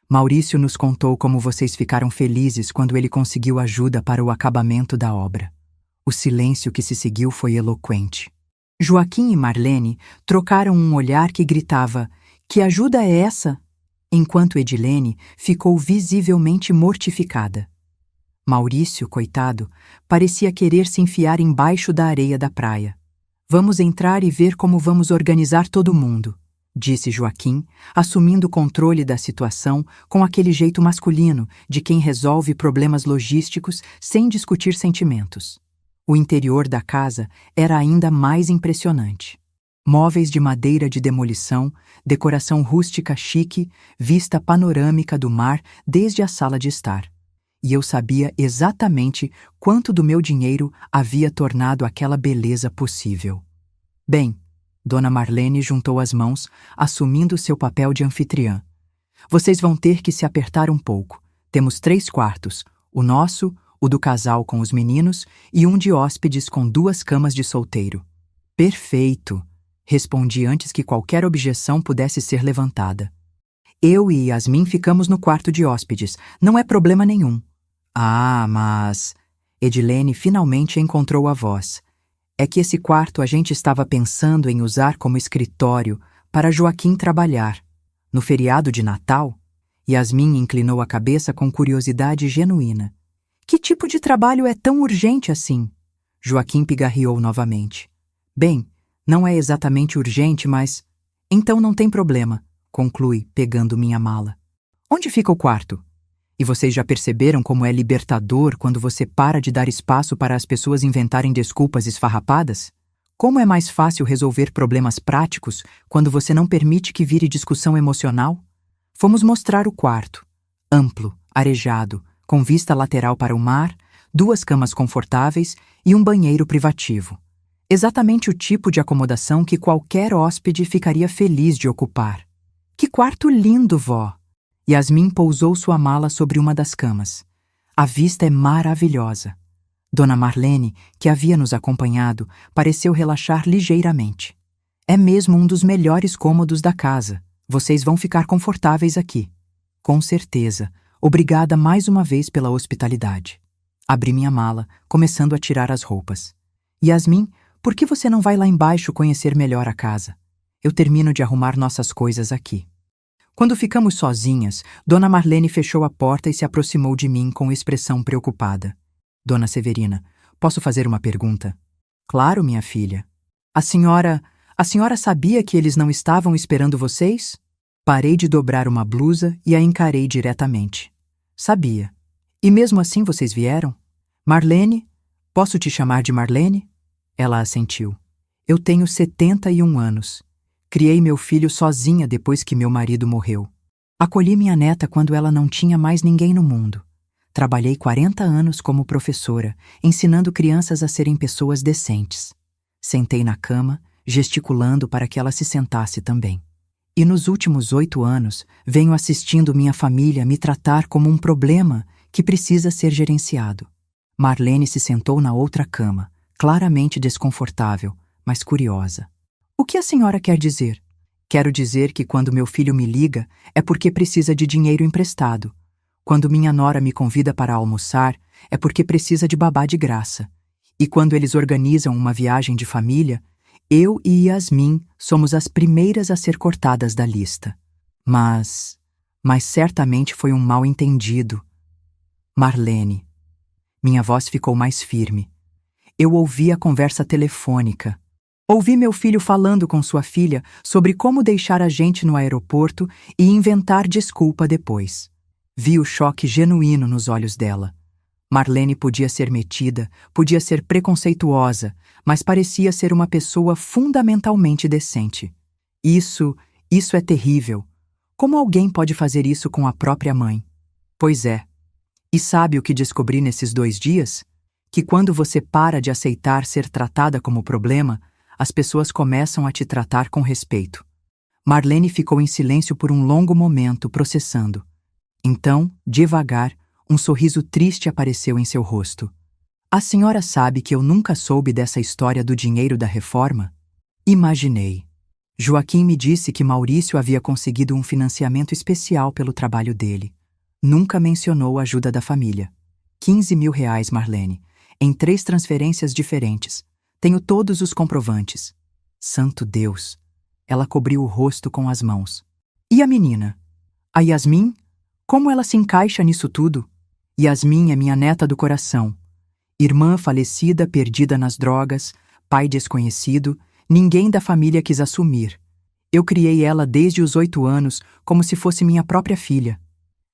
Maurício nos contou como vocês ficaram felizes quando ele conseguiu ajuda para o acabamento da obra. O silêncio que se seguiu foi eloquente. Joaquim e Marlene trocaram um olhar que gritava: "Que ajuda é essa?", enquanto Edilene ficou visivelmente mortificada. Maurício, coitado, parecia querer se enfiar embaixo da areia da praia. "Vamos entrar e ver como vamos organizar todo mundo", disse Joaquim, assumindo o controle da situação com aquele jeito masculino de quem resolve problemas logísticos sem discutir sentimentos. O interior da casa era ainda mais impressionante. Móveis de madeira de demolição, decoração rústica chique, vista panorâmica do mar desde a sala de estar. E eu sabia exatamente quanto do meu dinheiro havia tornado aquela beleza possível. Bem, Dona Marlene juntou as mãos, assumindo seu papel de anfitriã. Vocês vão ter que se apertar um pouco. Temos 3 quartos, o nosso, o do casal com os meninos e um de hóspedes com 2 camas de solteiro. Perfeito, respondi antes que qualquer objeção pudesse ser levantada. Eu e Yasmin ficamos no quarto de hóspedes, não é problema nenhum. Ah, mas... Edilene finalmente encontrou a voz. É que esse quarto a gente estava pensando em usar como escritório para Joaquim trabalhar. No feriado de Natal, Yasmin inclinou a cabeça com curiosidade genuína. Que tipo de trabalho é tão urgente assim? Joaquim pigarreou novamente. Bem, não é exatamente urgente, mas... Então não tem problema, conclui, pegando minha mala. Onde fica o quarto? E vocês já perceberam como é libertador quando você para de dar espaço para as pessoas inventarem desculpas esfarrapadas? Como é mais fácil resolver problemas práticos quando você não permite que vire discussão emocional? Fomos mostrar o quarto. Amplo, arejado, com vista lateral para o mar, 2 camas confortáveis e um banheiro privativo. Exatamente o tipo de acomodação que qualquer hóspede ficaria feliz de ocupar. Que quarto lindo, vó! Yasmin pousou sua mala sobre uma das camas. A vista é maravilhosa. Dona Marlene, que havia nos acompanhado, pareceu relaxar ligeiramente. É mesmo um dos melhores cômodos da casa. Vocês vão ficar confortáveis aqui. Com certeza. Obrigada mais uma vez pela hospitalidade. Abri minha mala, começando a tirar as roupas. Yasmin, por que você não vai lá embaixo conhecer melhor a casa? Eu termino de arrumar nossas coisas aqui. Quando ficamos sozinhas, Dona Marlene fechou a porta e se aproximou de mim com expressão preocupada. Dona Severina, posso fazer uma pergunta? Claro, minha filha. A senhora sabia que eles não estavam esperando vocês? Parei de dobrar uma blusa e a encarei diretamente. Sabia. E mesmo assim vocês vieram? Marlene? Posso te chamar de Marlene? Ela assentiu. Eu tenho 71 anos. Criei meu filho sozinha depois que meu marido morreu. Acolhi minha neta quando ela não tinha mais ninguém no mundo. Trabalhei 40 anos como professora, ensinando crianças a serem pessoas decentes. Sentei na cama, gesticulando para que ela se sentasse também. E nos últimos 8 anos, venho assistindo minha família me tratar como um problema que precisa ser gerenciado. Marlene se sentou na outra cama, claramente desconfortável, mas curiosa. O que a senhora quer dizer? Quero dizer que quando meu filho me liga, é porque precisa de dinheiro emprestado. Quando minha nora me convida para almoçar, é porque precisa de babá de graça. E quando eles organizam uma viagem de família, eu e Yasmin somos as primeiras a ser cortadas da lista. Mas certamente foi um mal-entendido. Marlene. Minha voz ficou mais firme. Eu ouvi a conversa telefônica. Ouvi meu filho falando com sua filha sobre como deixar a gente no aeroporto e inventar desculpa depois. Vi o choque genuíno nos olhos dela. Marlene podia ser metida, podia ser preconceituosa, mas parecia ser uma pessoa fundamentalmente decente. Isso é terrível. Como alguém pode fazer isso com a própria mãe? Pois é. E sabe o que descobri nesses 2 dias? Que quando você para de aceitar ser tratada como problema, as pessoas começam a te tratar com respeito. Marlene ficou em silêncio por um longo momento, processando. Então, devagar, um sorriso triste apareceu em seu rosto. A senhora sabe que eu nunca soube dessa história do dinheiro da reforma? Imaginei. Joaquim me disse que Maurício havia conseguido um financiamento especial pelo trabalho dele. Nunca mencionou a ajuda da família. 15 mil reais, Marlene, em 3 transferências diferentes. Tenho todos os comprovantes. Santo Deus! Ela cobriu o rosto com as mãos. E a menina? A Yasmin? Como ela se encaixa nisso tudo? Yasmin é minha neta do coração. Irmã falecida, perdida nas drogas, pai desconhecido, ninguém da família quis assumir. Eu criei ela desde os 8 anos, como se fosse minha própria filha.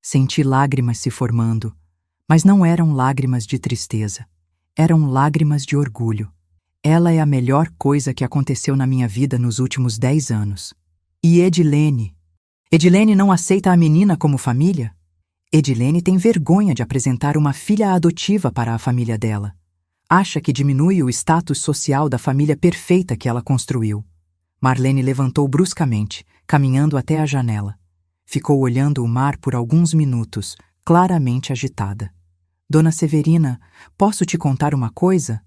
Senti lágrimas se formando, mas não eram lágrimas de tristeza. Eram lágrimas de orgulho. Ela é a melhor coisa que aconteceu na minha vida nos últimos 10 anos. E Edilene? Edilene não aceita a menina como família? Edilene tem vergonha de apresentar uma filha adotiva para a família dela. Acha que diminui o status social da família perfeita que ela construiu. Marlene levantou bruscamente, caminhando até a janela. Ficou olhando o mar por alguns minutos, claramente agitada. Dona Severina, posso te contar uma coisa?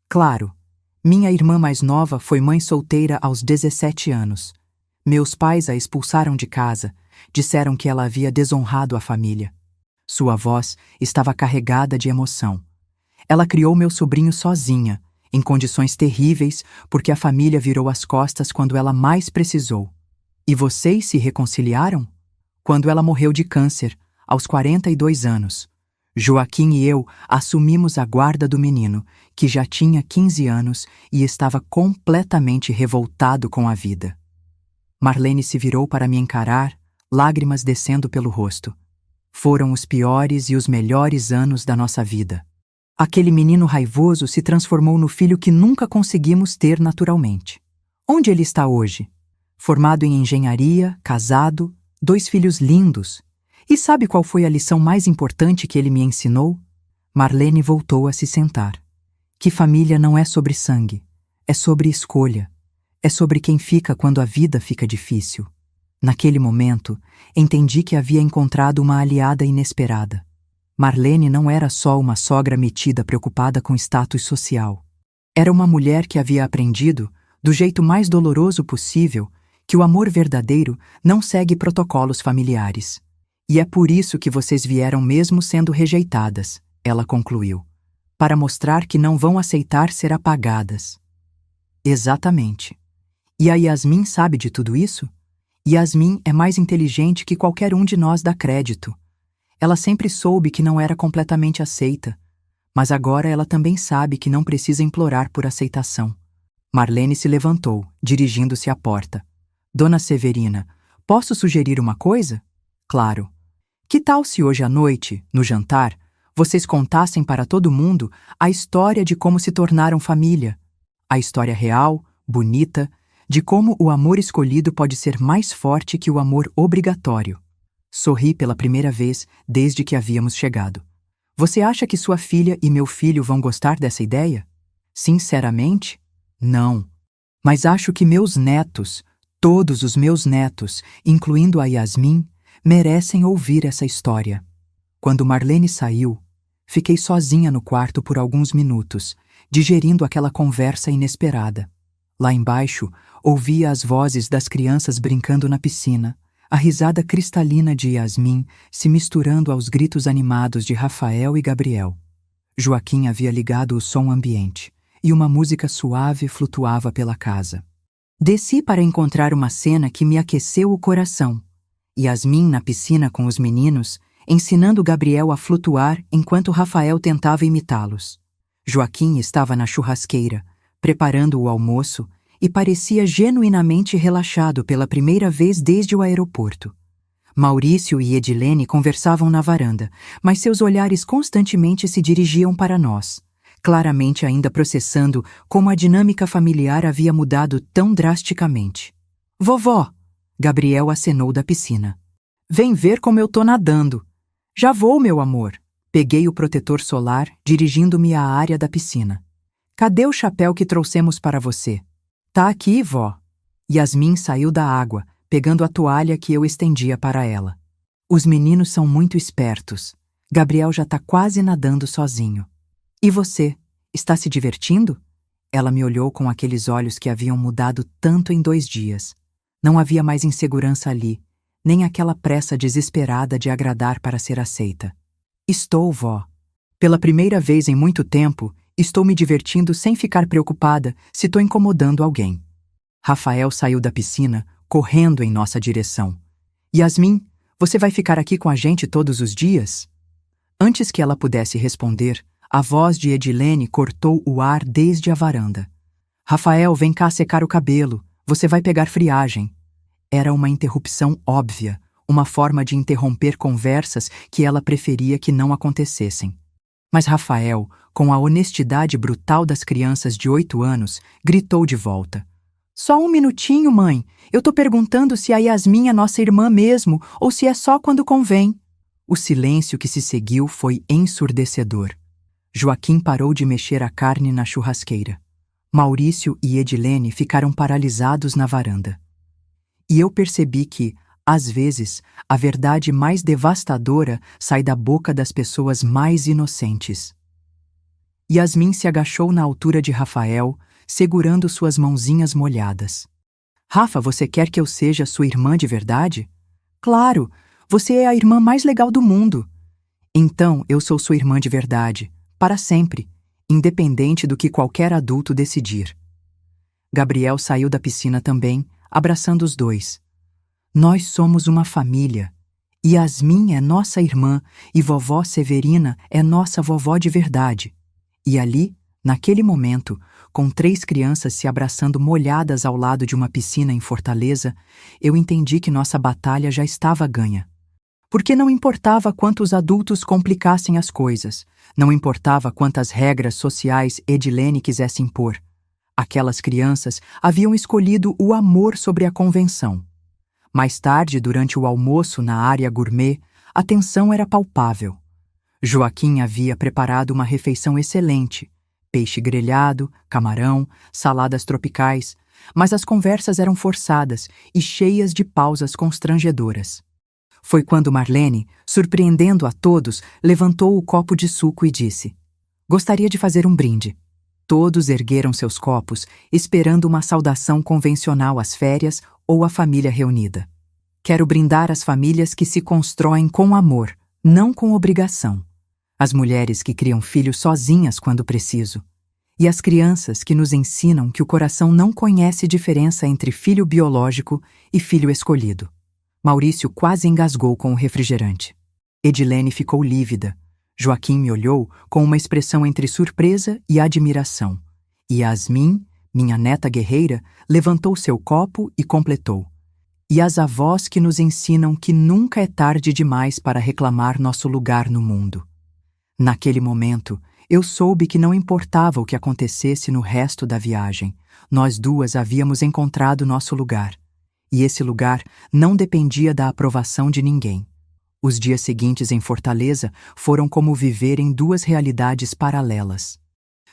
Claro. Minha irmã mais nova foi mãe solteira aos 17 anos. Meus pais a expulsaram de casa, disseram que ela havia desonrado a família. Sua voz estava carregada de emoção. Ela criou meu sobrinho sozinha, em condições terríveis, porque a família virou as costas quando ela mais precisou. E vocês se reconciliaram? Quando ela morreu de câncer, aos 42 anos. Joaquim e eu assumimos a guarda do menino, que já tinha 15 anos e estava completamente revoltado com a vida. Marlene se virou para me encarar, lágrimas descendo pelo rosto. Foram os piores e os melhores anos da nossa vida. Aquele menino raivoso se transformou no filho que nunca conseguimos ter naturalmente. Onde ele está hoje? Formado em engenharia, casado, 2 filhos lindos. E sabe qual foi a lição mais importante que ele me ensinou? Marlene voltou a se sentar. Que família não é sobre sangue, é sobre escolha. É sobre quem fica quando a vida fica difícil. Naquele momento, entendi que havia encontrado uma aliada inesperada. Marlene não era só uma sogra metida preocupada com status social. Era uma mulher que havia aprendido, do jeito mais doloroso possível, que o amor verdadeiro não segue protocolos familiares. E é por isso que vocês vieram mesmo sendo rejeitadas, ela concluiu. Para mostrar que não vão aceitar ser apagadas. Exatamente. E a Yasmin sabe de tudo isso? Yasmin é mais inteligente que qualquer um de nós dá crédito. Ela sempre soube que não era completamente aceita, mas agora ela também sabe que não precisa implorar por aceitação. Marlene se levantou, dirigindo-se à porta. Dona Severina, Posso sugerir uma coisa? Claro. Que tal se hoje à noite, no jantar, vocês contassem para todo mundo a história de como se tornaram família? A história real, bonita, de como o amor escolhido pode ser mais forte que o amor obrigatório. Sorri pela primeira vez desde que havíamos chegado. Você acha que sua filha e meu filho vão gostar dessa ideia? Sinceramente, não. Mas acho que meus netos, todos os meus netos, incluindo a Yasmin, merecem ouvir essa história. Quando Marlene saiu, fiquei sozinha no quarto por alguns minutos, digerindo aquela conversa inesperada. Lá embaixo, ouvia as vozes das crianças brincando na piscina, a risada cristalina de Yasmin se misturando aos gritos animados de Rafael e Gabriel. Joaquim havia ligado o som ambiente, e uma música suave flutuava pela casa. Desci para encontrar uma cena que me aqueceu o coração. Yasmin na piscina com os meninos, ensinando Gabriel a flutuar enquanto Rafael tentava imitá-los. Joaquim estava na churrasqueira, preparando o almoço, e parecia genuinamente relaxado pela primeira vez desde o aeroporto. Maurício e Edilene conversavam na varanda, mas seus olhares constantemente se dirigiam para nós, claramente ainda processando como a dinâmica familiar havia mudado tão drasticamente. Vovó! Gabriel acenou da piscina. Vem ver como eu tô nadando. Já vou, meu amor. Peguei o protetor solar, dirigindo-me à área da piscina. Cadê o chapéu que trouxemos para você? Tá aqui, vó. Yasmin saiu da água, pegando a toalha que eu estendia para ela. Os meninos são muito espertos. Gabriel já tá quase nadando sozinho. E você, está se divertindo? Ela me olhou com aqueles olhos que haviam mudado tanto em 2 dias. Não havia mais insegurança ali, nem aquela pressa desesperada de agradar para ser aceita. Estou, vó. Pela primeira vez em muito tempo, estou me divertindo sem ficar preocupada se estou incomodando alguém. Rafael saiu da piscina, correndo em nossa direção. Yasmin, você vai ficar aqui com a gente todos os dias? Antes que ela pudesse responder, a voz de Edilene cortou o ar desde a varanda. Rafael, vem cá secar o cabelo. Você vai pegar friagem. Era uma interrupção óbvia, uma forma de interromper conversas que ela preferia que não acontecessem. Mas Rafael, com a honestidade brutal das crianças de 8 anos, gritou de volta. Só um minutinho, mãe. Eu tô perguntando se a Yasmin é nossa irmã mesmo ou se é só quando convém. O silêncio que se seguiu foi ensurdecedor. Joaquim parou de mexer a carne na churrasqueira. Maurício e Edilene ficaram paralisados na varanda. E eu percebi que, às vezes, a verdade mais devastadora sai da boca das pessoas mais inocentes. Yasmin se agachou na altura de Rafael, segurando suas mãozinhas molhadas. Rafa, você quer que eu seja sua irmã de verdade? Claro, você é a irmã mais legal do mundo. Então eu sou sua irmã de verdade, para sempre, independente do que qualquer adulto decidir. Gabriel saiu da piscina também, abraçando os dois. Nós somos uma família. Yasmin é nossa irmã e vovó Severina é nossa vovó de verdade. E ali, naquele momento, com 3 crianças se abraçando molhadas ao lado de uma piscina em Fortaleza, eu entendi que nossa batalha já estava ganha. Porque não importava quantos adultos complicassem as coisas, não importava quantas regras sociais Edilene quisesse impor. Aquelas crianças haviam escolhido o amor sobre a convenção. Mais tarde, durante o almoço na área gourmet, a tensão era palpável. Joaquim havia preparado uma refeição excelente, peixe grelhado, camarão, saladas tropicais, mas as conversas eram forçadas e cheias de pausas constrangedoras. Foi quando Marlene, surpreendendo a todos, levantou o copo de suco e disse: "Gostaria de fazer um brinde." Todos ergueram seus copos, esperando uma saudação convencional às férias ou à família reunida. Quero brindar as famílias que se constroem com amor, não com obrigação. As mulheres que criam filhos sozinhas quando preciso. E as crianças que nos ensinam que o coração não conhece diferença entre filho biológico e filho escolhido. Maurício quase engasgou com o refrigerante. Edilene ficou lívida. Joaquim me olhou com uma expressão entre surpresa e admiração. E Yasmin, minha neta guerreira, levantou seu copo e completou: E as avós que nos ensinam que nunca é tarde demais para reclamar nosso lugar no mundo. Naquele momento, eu soube que não importava o que acontecesse no resto da viagem, nós duas havíamos encontrado nosso lugar. E esse lugar não dependia da aprovação de ninguém. Os dias seguintes em Fortaleza foram como viver em duas realidades paralelas.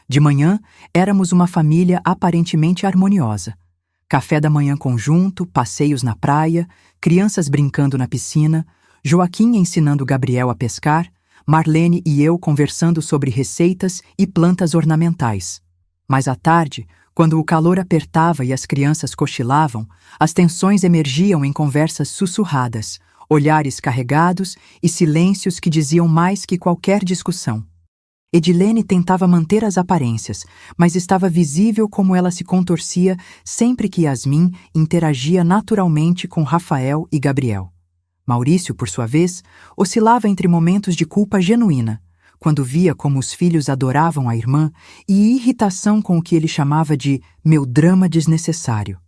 De manhã, éramos uma família aparentemente harmoniosa. Café da manhã conjunto, passeios na praia, crianças brincando na piscina, Joaquim ensinando Gabriel a pescar, Marlene e eu conversando sobre receitas e plantas ornamentais. Mas à tarde, quando o calor apertava e as crianças cochilavam, as tensões emergiam em conversas sussurradas, olhares carregados e silêncios que diziam mais que qualquer discussão. Edilene tentava manter as aparências, mas estava visível como ela se contorcia sempre que Yasmin interagia naturalmente com Rafael e Gabriel. Maurício, por sua vez, oscilava entre momentos de culpa genuína, quando via como os filhos adoravam a irmã, e irritação com o que ele chamava de meu drama desnecessário.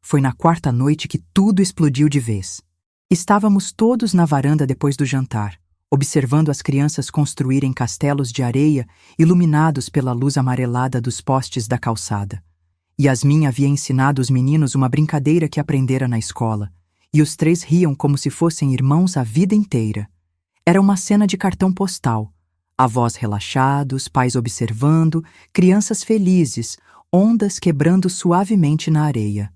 Foi na quarta noite que tudo explodiu de vez. Estávamos todos na varanda depois do jantar, observando as crianças construírem castelos de areia iluminados pela luz amarelada dos postes da calçada. Yasmin havia ensinado os meninos uma brincadeira que aprendera na escola, e os três riam como se fossem irmãos a vida inteira. Era uma cena de cartão postal. Avós relaxados, pais observando, crianças felizes, ondas quebrando suavemente na areia.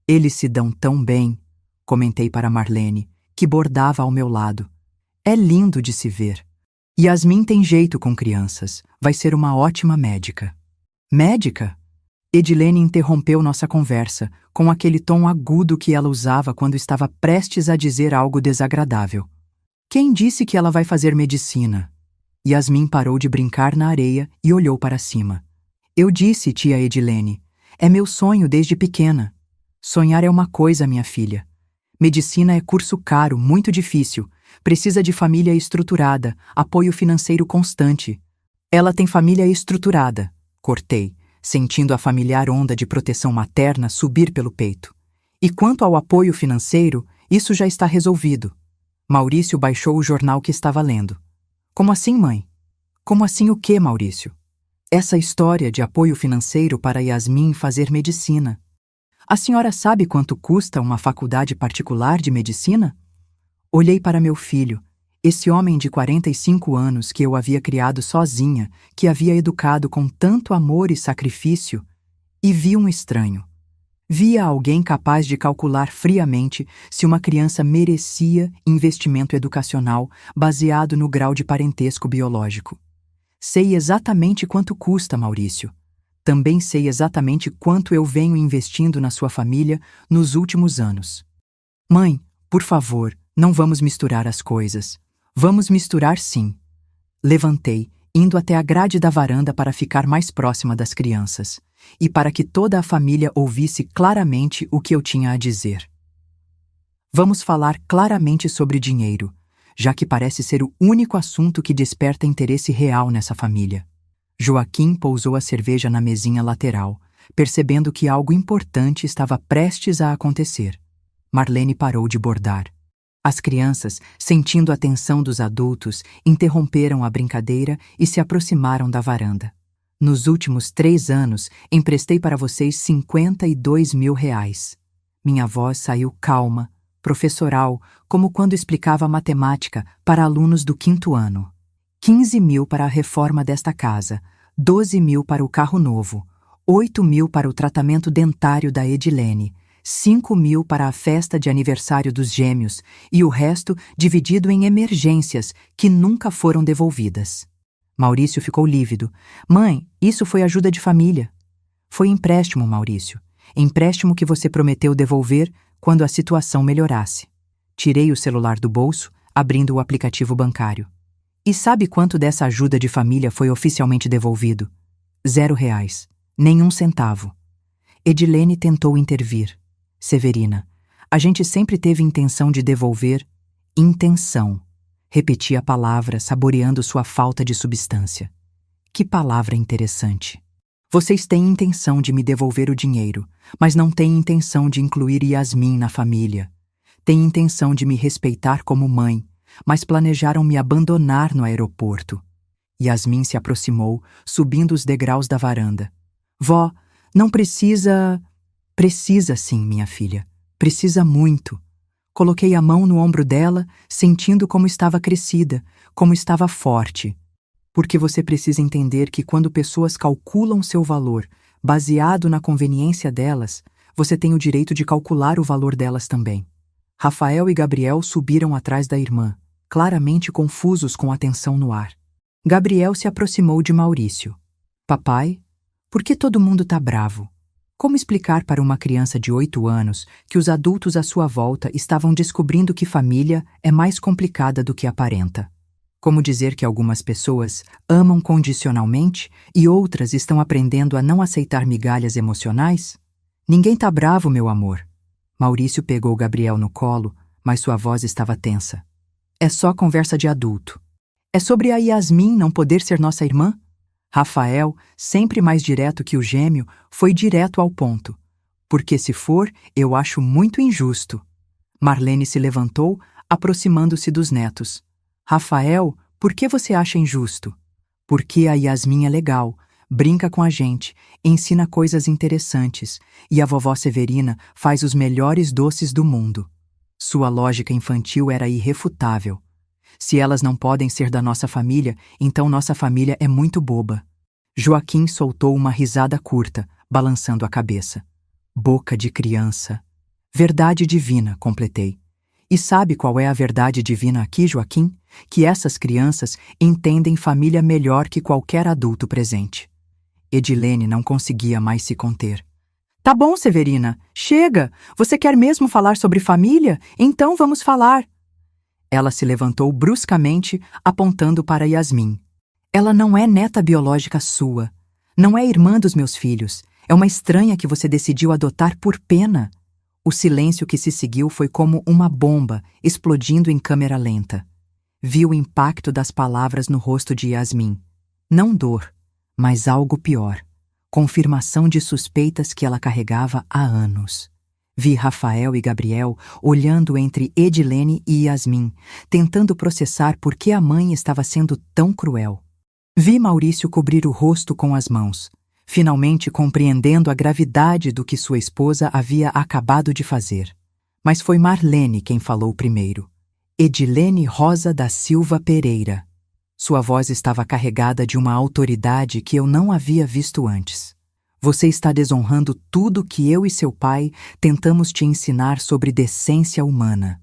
Eles se dão tão bem, comentei para Marlene, que bordava ao meu lado. É lindo de se ver. Yasmin tem jeito com crianças. Vai ser uma ótima médica. Médica? Edilene interrompeu nossa conversa, com aquele tom agudo que ela usava quando estava prestes a dizer algo desagradável. Quem disse que ela vai fazer medicina? Yasmin parou de brincar na areia e olhou para cima. Eu disse, tia Edilene, é meu sonho desde pequena. Sonhar é uma coisa, minha filha. Medicina é curso caro, muito difícil. Precisa de família estruturada, apoio financeiro constante. Ela tem família estruturada, cortei, sentindo a familiar onda de proteção materna subir pelo peito. E quanto ao apoio financeiro, isso já está resolvido. Maurício baixou o jornal que estava lendo. Como assim, mãe? Como assim o quê, Maurício? Essa história de apoio financeiro para Yasmin fazer medicina. A senhora sabe quanto custa uma faculdade particular de medicina? Olhei para meu filho, esse homem de 45 anos que eu havia criado sozinha, que havia educado com tanto amor e sacrifício, e vi um estranho. Via alguém capaz de calcular friamente se uma criança merecia investimento educacional baseado no grau de parentesco biológico. Sei exatamente quanto custa, Maurício. Também sei exatamente quanto eu venho investindo na sua família nos últimos anos. Mãe, por favor, não vamos misturar as coisas. Vamos misturar sim. Levantei, indo até a grade da varanda para ficar mais próxima das crianças, e para que toda a família ouvisse claramente o que eu tinha a dizer. Vamos falar claramente sobre dinheiro, já que parece ser o único assunto que desperta interesse real nessa família. Joaquim pousou a cerveja na mesinha lateral, percebendo que algo importante estava prestes a acontecer. Marlene parou de bordar. As crianças, sentindo a tensão dos adultos, interromperam a brincadeira e se aproximaram da varanda. Nos últimos 3 anos, emprestei para vocês 52 mil reais. Minha voz saiu calma, professoral, como quando explicava matemática para alunos do 5º ano. 15 mil para a reforma desta casa, 12 mil para o carro novo, 8 mil para o tratamento dentário da Edilene, 5 mil para a festa de aniversário dos gêmeos e o resto dividido em emergências que nunca foram devolvidas. Maurício ficou lívido. Mãe, isso foi ajuda de família. Foi empréstimo, Maurício. Empréstimo que você prometeu devolver quando a situação melhorasse. Tirei o celular do bolso, abrindo o aplicativo bancário. E sabe quanto dessa ajuda de família foi oficialmente devolvido? 0 reais. Nenhum centavo. Edilene tentou intervir. Severina, a gente sempre teve intenção de devolver. Intenção. Repeti a palavra, saboreando sua falta de substância. Que palavra interessante. Vocês têm intenção de me devolver o dinheiro, mas não têm intenção de incluir Yasmin na família. Têm intenção de me respeitar como mãe, mas planejaram me abandonar no aeroporto. Yasmin se aproximou, subindo os degraus da varanda. Vó, não precisa... Precisa sim, minha filha. Precisa muito. Coloquei a mão no ombro dela, sentindo como estava crescida, como estava forte. Porque você precisa entender que quando pessoas calculam seu valor, baseado na conveniência delas, você tem o direito de calcular o valor delas também. Rafael e Gabriel subiram atrás da irmã, claramente confusos com a tensão no ar. Gabriel se aproximou de Maurício. Papai, por que todo mundo tá bravo? Como explicar para uma criança de 8 anos que os adultos à sua volta estavam descobrindo que família é mais complicada do que aparenta? Como dizer que algumas pessoas amam condicionalmente e outras estão aprendendo a não aceitar migalhas emocionais? Ninguém tá bravo, meu amor. Maurício pegou Gabriel no colo, mas sua voz estava tensa. É só conversa de adulto. É sobre a Yasmin não poder ser nossa irmã? Rafael, sempre mais direto que o gêmeo, foi direto ao ponto. Porque se for, eu acho muito injusto. Marlene se levantou, aproximando-se dos netos. Rafael, por que você acha injusto? Porque a Yasmin é legal, brinca com a gente, ensina coisas interessantes, e a vovó Severina faz os melhores doces do mundo. Sua lógica infantil era irrefutável. Se elas não podem ser da nossa família, então nossa família é muito boba. Joaquim soltou uma risada curta, balançando a cabeça. Boca de criança. Verdade divina, completei. E sabe qual é a verdade divina aqui, Joaquim? Que essas crianças entendem família melhor que qualquer adulto presente. Edilene não conseguia mais se conter. Tá bom, Severina, chega! Você quer mesmo falar sobre família? Então vamos falar. Ela se levantou bruscamente, apontando para Yasmin. Ela não é neta biológica sua. Não é irmã dos meus filhos. É uma estranha que você decidiu adotar por pena. O silêncio que se seguiu foi como uma bomba explodindo em câmera lenta. Vi o impacto das palavras no rosto de Yasmin. Não dor, mas algo pior. Confirmação de suspeitas que ela carregava há anos. Vi Rafael e Gabriel olhando entre Edilene e Yasmin, tentando processar por que a mãe estava sendo tão cruel. Vi Maurício cobrir o rosto com as mãos, finalmente compreendendo a gravidade do que sua esposa havia acabado de fazer. Mas foi Marlene quem falou primeiro. Edilene Rosa da Silva Pereira. Sua voz estava carregada de uma autoridade que eu não havia visto antes. Você está desonrando tudo que eu e seu pai tentamos te ensinar sobre decência humana.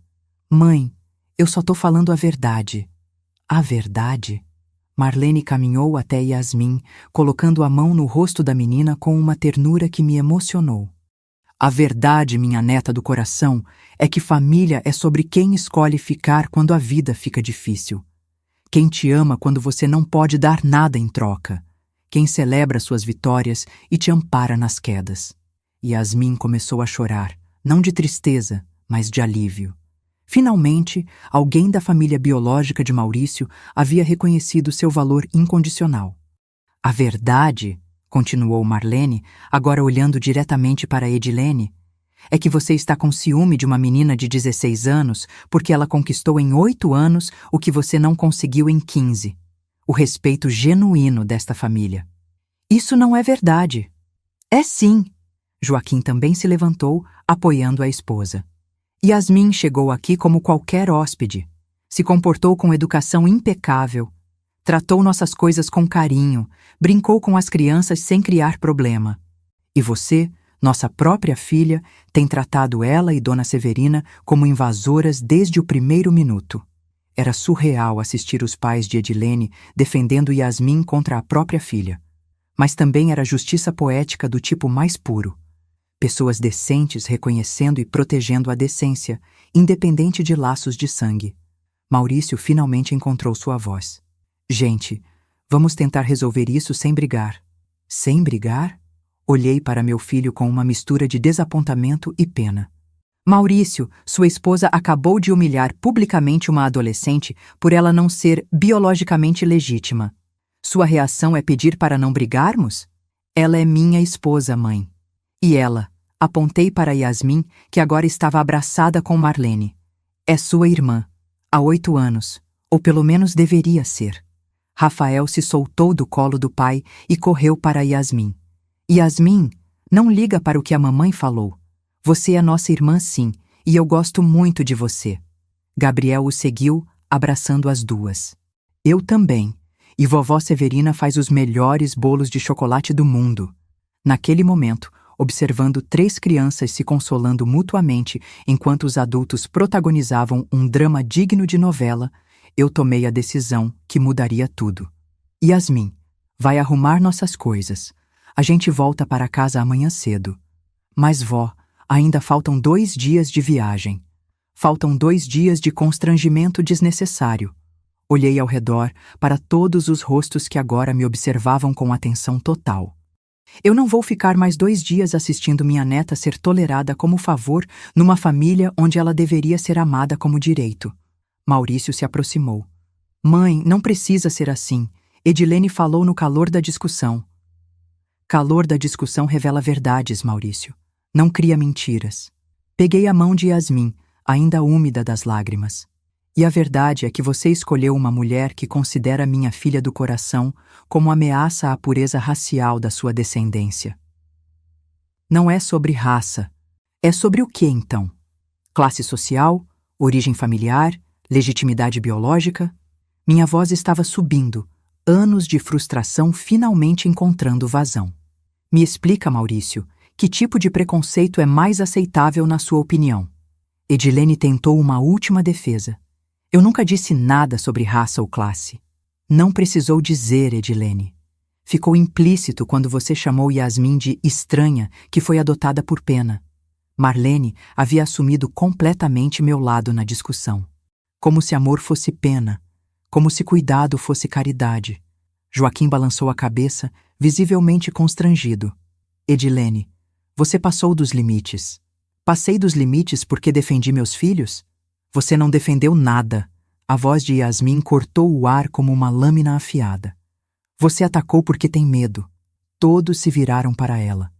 Mãe, eu só tô falando a verdade. A verdade? Marlene caminhou até Yasmin, colocando a mão no rosto da menina com uma ternura que me emocionou. A verdade, minha neta do coração, é que família é sobre quem escolhe ficar quando a vida fica difícil. Quem te ama quando você não pode dar nada em troca. Quem celebra suas vitórias e te ampara nas quedas. Yasmin começou a chorar, não de tristeza, mas de alívio. Finalmente, alguém da família biológica de Maurício havia reconhecido seu valor incondicional. A verdade, continuou Marlene, agora olhando diretamente para Edilene, é que você está com ciúme de uma menina de 16 anos porque ela conquistou em 8 anos o que você não conseguiu em 15. O respeito genuíno desta família. Isso não é verdade. É sim. Joaquim também se levantou, apoiando a esposa. Yasmin chegou aqui como qualquer hóspede. Se comportou com educação impecável. Tratou nossas coisas com carinho. Brincou com as crianças sem criar problema. E você, nossa própria filha, tem tratado ela e Dona Severina como invasoras desde o primeiro minuto. Era surreal assistir os pais de Edilene defendendo Yasmin contra a própria filha. Mas também era justiça poética do tipo mais puro. Pessoas decentes reconhecendo e protegendo a decência, independente de laços de sangue. Maurício finalmente encontrou sua voz. Gente, vamos tentar resolver isso sem brigar. Sem brigar? Olhei para meu filho com uma mistura de desapontamento e pena. Maurício, sua esposa acabou de humilhar publicamente uma adolescente por ela não ser biologicamente legítima. Sua reação é pedir para não brigarmos? Ela é minha esposa, mãe. E ela, Apontei para Yasmin, que agora estava abraçada com Marlene. É sua irmã, há 8 anos, ou pelo menos deveria ser. Rafael se soltou do colo do pai e correu para Yasmin. Yasmin, não liga para o que a mamãe falou. Você é nossa irmã sim, e eu gosto muito de você. Gabriel o seguiu, abraçando as duas. Eu também. E vovó Severina faz os melhores bolos de chocolate do mundo. Naquele momento, observando 3 crianças se consolando mutuamente enquanto os adultos protagonizavam um drama digno de novela, eu tomei a decisão que mudaria tudo. Yasmin, vai arrumar nossas coisas. A gente volta para casa amanhã cedo. Mas vó, ainda faltam 2 dias de viagem. Faltam 2 dias de constrangimento desnecessário. Olhei ao redor para todos os rostos que agora me observavam com atenção total. Eu não vou ficar mais 2 dias assistindo minha neta ser tolerada como favor numa família onde ela deveria ser amada como direito. Maurício se aproximou. Mãe, não precisa ser assim. Edilene falou no calor da discussão. Calor da discussão revela verdades, Maurício. Não cria mentiras. Peguei a mão de Yasmin, ainda úmida das lágrimas. E a verdade é que você escolheu uma mulher que considera minha filha do coração como ameaça à pureza racial da sua descendência. Não é sobre raça. É sobre o que, então? Classe social? Origem familiar? Legitimidade biológica? Minha voz estava subindo, anos de frustração finalmente encontrando vazão. Me explica, Maurício, que tipo de preconceito é mais aceitável na sua opinião? Edilene tentou uma última defesa. Eu nunca disse nada sobre raça ou classe. Não precisou dizer, Edilene. Ficou implícito quando você chamou Yasmin de estranha, que foi adotada por pena. Marlene havia assumido completamente meu lado na discussão. Como se amor fosse pena, como se cuidado fosse caridade. Joaquim balançou a cabeça, visivelmente constrangido. Edilene, você passou dos limites. Passei dos limites porque defendi meus filhos? Você não defendeu nada. A voz de Yasmin cortou o ar como uma lâmina afiada. Você atacou porque tem medo. Todos se viraram para ela.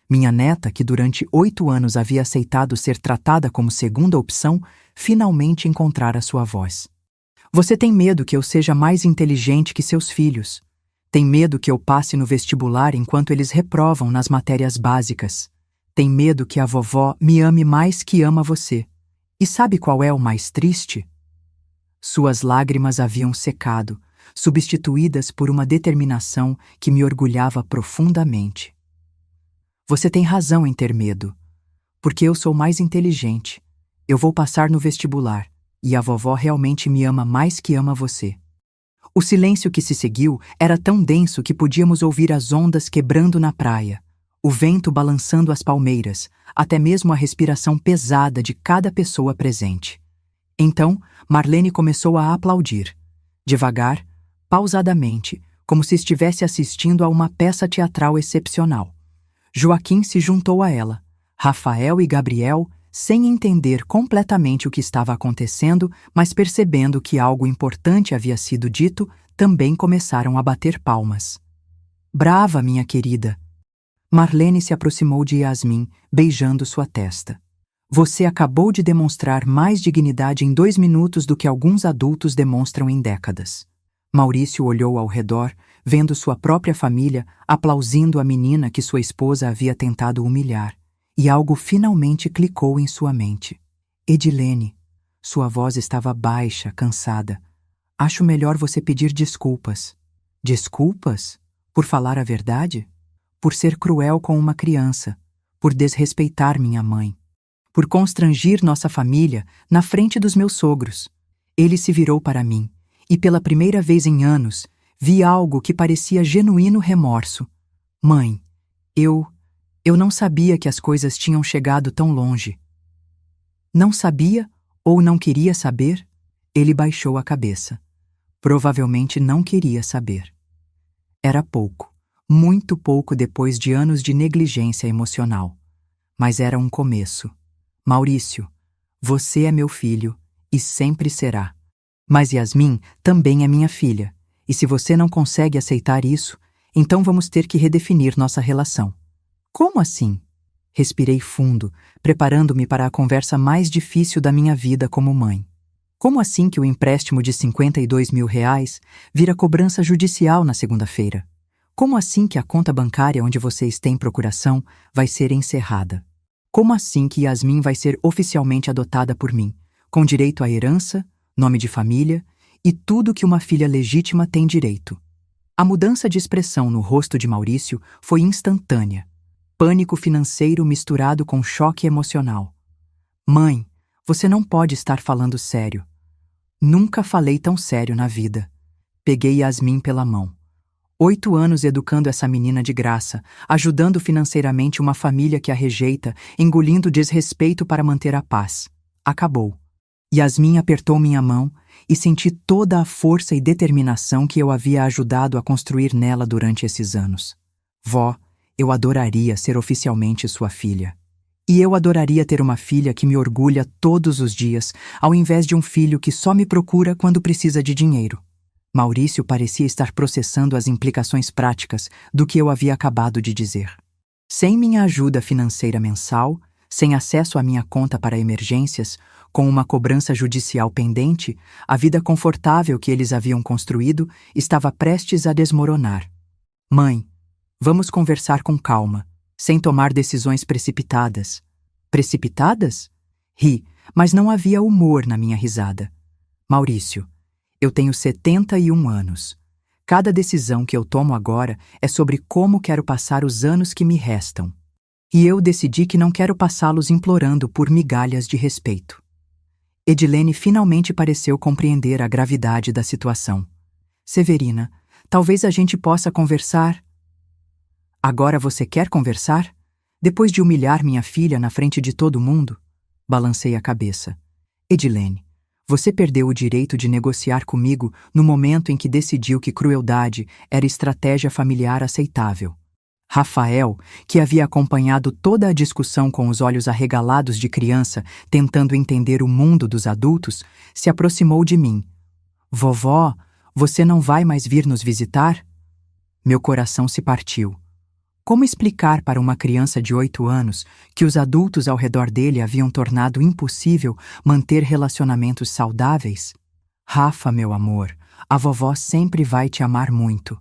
Minha neta, que durante 8 anos havia aceitado ser tratada como segunda opção, finalmente encontrara sua voz. Você tem medo que eu seja mais inteligente que seus filhos. Tem medo que eu passe no vestibular enquanto eles reprovam nas matérias básicas. Tem medo que a vovó me ame mais que ama você. E sabe qual é o mais triste? Suas lágrimas haviam secado, substituídas por uma determinação que me orgulhava profundamente. Você tem razão em ter medo, porque eu sou mais inteligente. Eu vou passar no vestibular, e a vovó realmente me ama mais que ama você. O silêncio que se seguiu era tão denso que podíamos ouvir as ondas quebrando na praia, o vento balançando as palmeiras, até mesmo a respiração pesada de cada pessoa presente. Então, Marlene começou a aplaudir, devagar, pausadamente, como se estivesse assistindo a uma peça teatral excepcional. Joaquim se juntou a ela. Rafael e Gabriel, sem entender completamente o que estava acontecendo, mas percebendo que algo importante havia sido dito, também começaram a bater palmas. Brava, minha querida! Marlene se aproximou de Yasmin, beijando sua testa. Você acabou de demonstrar mais dignidade em 2 minutos do que alguns adultos demonstram em décadas. Maurício olhou ao redor, vendo sua própria família aplaudindo a menina que sua esposa havia tentado humilhar, e algo finalmente clicou em sua mente. Edilene, sua voz estava baixa, cansada. Acho melhor você pedir desculpas. Desculpas? Por falar a verdade? Por ser cruel com uma criança, por desrespeitar minha mãe, por constrangir nossa família na frente dos meus sogros. Ele se virou para mim, e pela primeira vez em anos, vi algo que parecia genuíno remorso. Mãe, eu não sabia que as coisas tinham chegado tão longe. Não sabia ou não queria saber? Ele baixou a cabeça. Provavelmente não queria saber. Era pouco, muito pouco depois de anos de negligência emocional. Mas era um começo. Maurício, você é meu filho e sempre será. Mas Yasmin também é minha filha, e se você não consegue aceitar isso, então vamos ter que redefinir nossa relação. Como assim? Respirei fundo, preparando-me para a conversa mais difícil da minha vida como mãe. Como assim que o empréstimo de R$ 52.000 vira cobrança judicial na segunda-feira? Como assim que a conta bancária onde vocês têm procuração vai ser encerrada? Como assim que Yasmin vai ser oficialmente adotada por mim, com direito à herança, nome de família e tudo que uma filha legítima tem direito? A mudança de expressão no rosto de Maurício foi instantânea. Pânico financeiro misturado com choque emocional. Mãe, você não pode estar falando sério. Nunca falei tão sério na vida. Peguei Yasmin pela mão. 8 anos educando essa menina de graça, ajudando financeiramente uma família que a rejeita, engolindo desrespeito para manter a paz. Acabou. Yasmin apertou minha mão e senti toda a força e determinação que eu havia ajudado a construir nela durante esses anos. Vó, eu adoraria ser oficialmente sua filha. E eu adoraria ter uma filha que me orgulha todos os dias, ao invés de um filho que só me procura quando precisa de dinheiro. Maurício parecia estar processando as implicações práticas do que eu havia acabado de dizer. Sem minha ajuda financeira mensal, sem acesso à minha conta para emergências, com uma cobrança judicial pendente, a vida confortável que eles haviam construído estava prestes a desmoronar. Mãe, vamos conversar com calma, sem tomar decisões precipitadas. Precipitadas? Ri, mas não havia humor na minha risada. Maurício, eu tenho 71 anos. Cada decisão que eu tomo agora é sobre como quero passar os anos que me restam. E eu decidi que não quero passá-los implorando por migalhas de respeito. Edilene finalmente pareceu compreender a gravidade da situação. Severina, talvez a gente possa conversar. Agora você quer conversar? Depois de humilhar minha filha na frente de todo mundo? Balancei a cabeça. Edilene, você perdeu o direito de negociar comigo no momento em que decidiu que crueldade era estratégia familiar aceitável. Rafael, que havia acompanhado toda a discussão com os olhos arregalados de criança, tentando entender o mundo dos adultos, se aproximou de mim. Vovó, você não vai mais vir nos visitar? Meu coração se partiu. Como explicar para uma criança de 8 anos que os adultos ao redor dele haviam tornado impossível manter relacionamentos saudáveis? Rafa, meu amor, a vovó sempre vai te amar muito.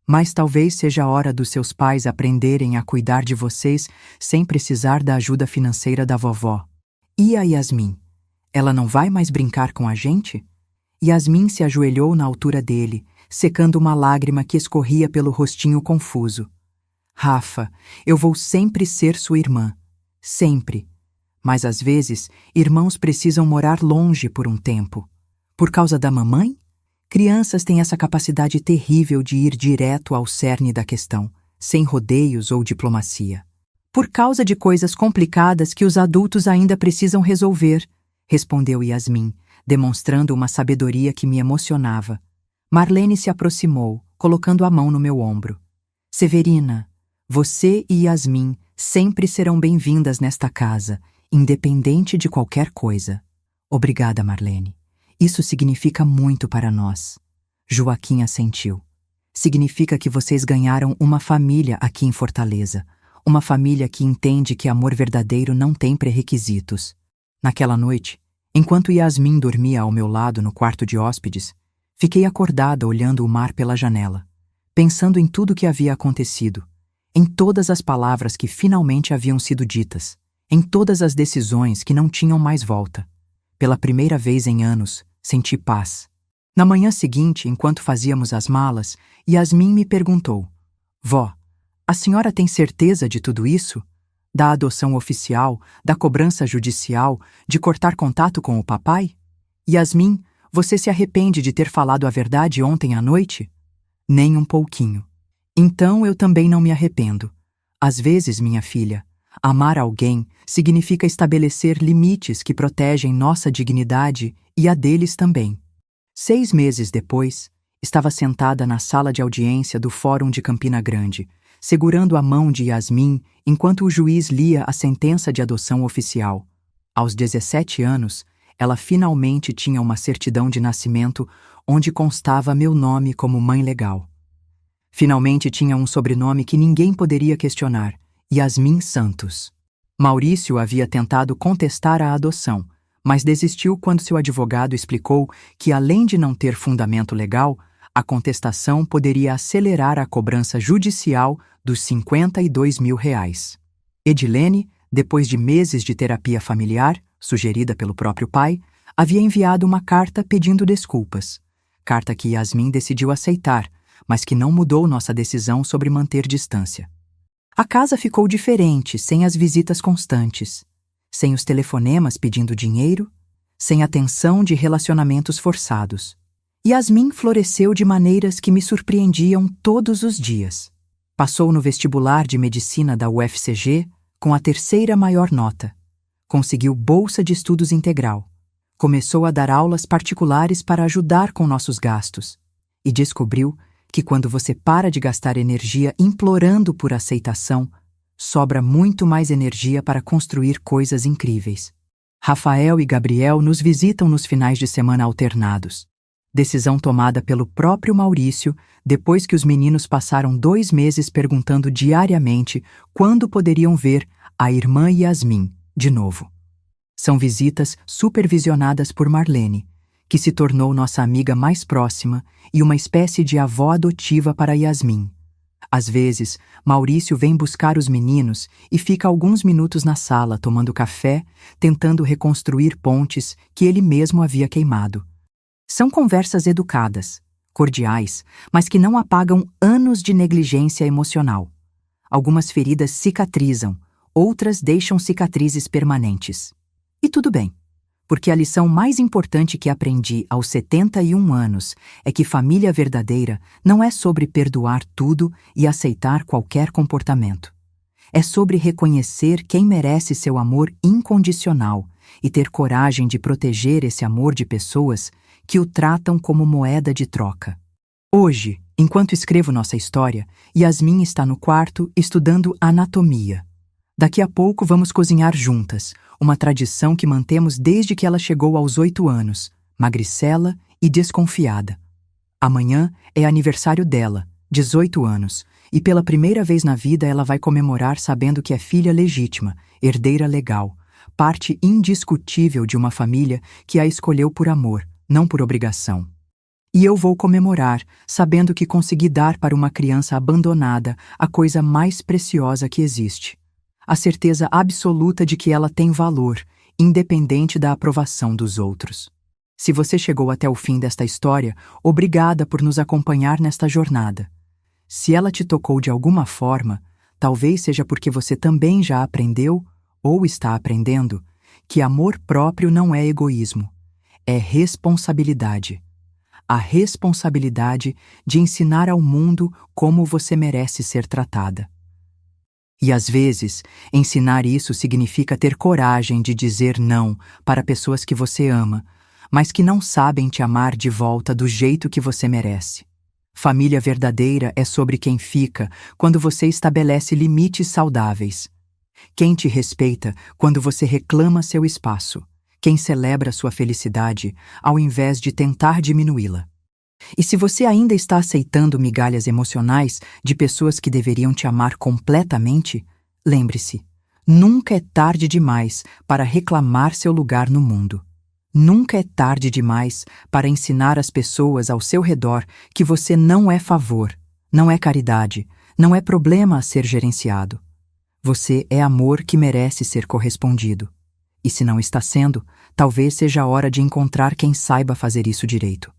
Mas talvez seja a hora dos seus pais aprenderem a cuidar de vocês sem precisar da ajuda financeira da vovó. E a Yasmin? Ela não vai mais brincar com a gente? Yasmin se ajoelhou na altura dele, secando uma lágrima que escorria pelo rostinho confuso. Rafa, eu vou sempre ser sua irmã. Sempre. Mas às vezes, irmãos precisam morar longe por um tempo. Por causa da mamãe? Crianças têm essa capacidade terrível de ir direto ao cerne da questão, sem rodeios ou diplomacia. Por causa de coisas complicadas que os adultos ainda precisam resolver, respondeu Yasmin, demonstrando uma sabedoria que me emocionava. Marlene se aproximou, colocando a mão no meu ombro. Severina, você e Yasmin sempre serão bem-vindas nesta casa, independente de qualquer coisa. Obrigada, Marlene. Isso significa muito para nós. Joaquim assentiu. Significa que vocês ganharam uma família aqui em Fortaleza. Uma família que entende que amor verdadeiro não tem pré-requisitos. Naquela noite, enquanto Yasmin dormia ao meu lado no quarto de hóspedes, fiquei acordada olhando o mar pela janela, pensando em tudo o que havia acontecido, em todas as palavras que finalmente haviam sido ditas, em todas as decisões que não tinham mais volta. Pela primeira vez em anos, senti paz. Na manhã seguinte, enquanto fazíamos as malas, Yasmin me perguntou: Vó, a senhora tem certeza de tudo isso? Da adoção oficial, da cobrança judicial, de cortar contato com o papai? Yasmin, você se arrepende de ter falado a verdade ontem à noite? Nem um pouquinho. Então eu também não me arrependo. Às vezes, minha filha, amar alguém significa estabelecer limites que protegem nossa dignidade e a deles também. 6 meses depois, estava sentada na sala de audiência do Fórum de Campina Grande, segurando a mão de Yasmin enquanto o juiz lia a sentença de adoção oficial. Aos 17 anos, ela finalmente tinha uma certidão de nascimento onde constava meu nome como mãe legal. Finalmente tinha um sobrenome que ninguém poderia questionar: Yasmin Santos. Maurício havia tentado contestar a adoção, mas desistiu quando seu advogado explicou que, além de não ter fundamento legal, a contestação poderia acelerar a cobrança judicial dos R$ 52.000. Edilene, depois de meses de terapia familiar, sugerida pelo próprio pai, havia enviado uma carta pedindo desculpas. Carta que Yasmin decidiu aceitar, mas que não mudou nossa decisão sobre manter distância. A casa ficou diferente, sem as visitas constantes, sem os telefonemas pedindo dinheiro, sem a tensão de relacionamentos forçados. Yasmin floresceu de maneiras que me surpreendiam todos os dias. Passou no vestibular de medicina da UFCG com a terceira maior nota. Conseguiu bolsa de estudos integral. Começou a dar aulas particulares para ajudar com nossos gastos. E descobriu que quando você para de gastar energia implorando por aceitação, sobra muito mais energia para construir coisas incríveis. Rafael e Gabriel nos visitam nos finais de semana alternados. Decisão tomada pelo próprio Maurício depois que os meninos passaram 2 meses perguntando diariamente quando poderiam ver a irmã Yasmin de novo. São visitas supervisionadas por Marlene, que se tornou nossa amiga mais próxima e uma espécie de avó adotiva para Yasmin. Às vezes, Maurício vem buscar os meninos e fica alguns minutos na sala tomando café, tentando reconstruir pontes que ele mesmo havia queimado. São conversas educadas, cordiais, mas que não apagam anos de negligência emocional. Algumas feridas cicatrizam, outras deixam cicatrizes permanentes. E tudo bem, porque a lição mais importante que aprendi aos 71 anos é que família verdadeira não é sobre perdoar tudo e aceitar qualquer comportamento. É sobre reconhecer quem merece seu amor incondicional e ter coragem de proteger esse amor de pessoas que o tratam como moeda de troca. Hoje, enquanto escrevo nossa história, Yasmin está no quarto estudando anatomia. Daqui a pouco vamos cozinhar juntas, uma tradição que mantemos desde que ela chegou aos 8 anos, magricela e desconfiada. Amanhã é aniversário dela, 18 anos, e pela primeira vez na vida ela vai comemorar sabendo que é filha legítima, herdeira legal, parte indiscutível de uma família que a escolheu por amor, não por obrigação. E eu vou comemorar, sabendo que consegui dar para uma criança abandonada a coisa mais preciosa que existe. A certeza absoluta de que ela tem valor, independente da aprovação dos outros. Se você chegou até o fim desta história, obrigada por nos acompanhar nesta jornada. Se ela te tocou de alguma forma, talvez seja porque você também já aprendeu, ou está aprendendo, que amor próprio não é egoísmo. É responsabilidade. A responsabilidade de ensinar ao mundo como você merece ser tratada. E às vezes, ensinar isso significa ter coragem de dizer não para pessoas que você ama, mas que não sabem te amar de volta do jeito que você merece. Família verdadeira é sobre quem fica quando você estabelece limites saudáveis. Quem te respeita quando você reclama seu espaço. Quem celebra sua felicidade ao invés de tentar diminuí-la. E se você ainda está aceitando migalhas emocionais de pessoas que deveriam te amar completamente, lembre-se, nunca é tarde demais para reclamar seu lugar no mundo. Nunca é tarde demais para ensinar as pessoas ao seu redor que você não é favor, não é caridade, não é problema a ser gerenciado. Você é amor que merece ser correspondido. E se não está sendo, talvez seja a hora de encontrar quem saiba fazer isso direito.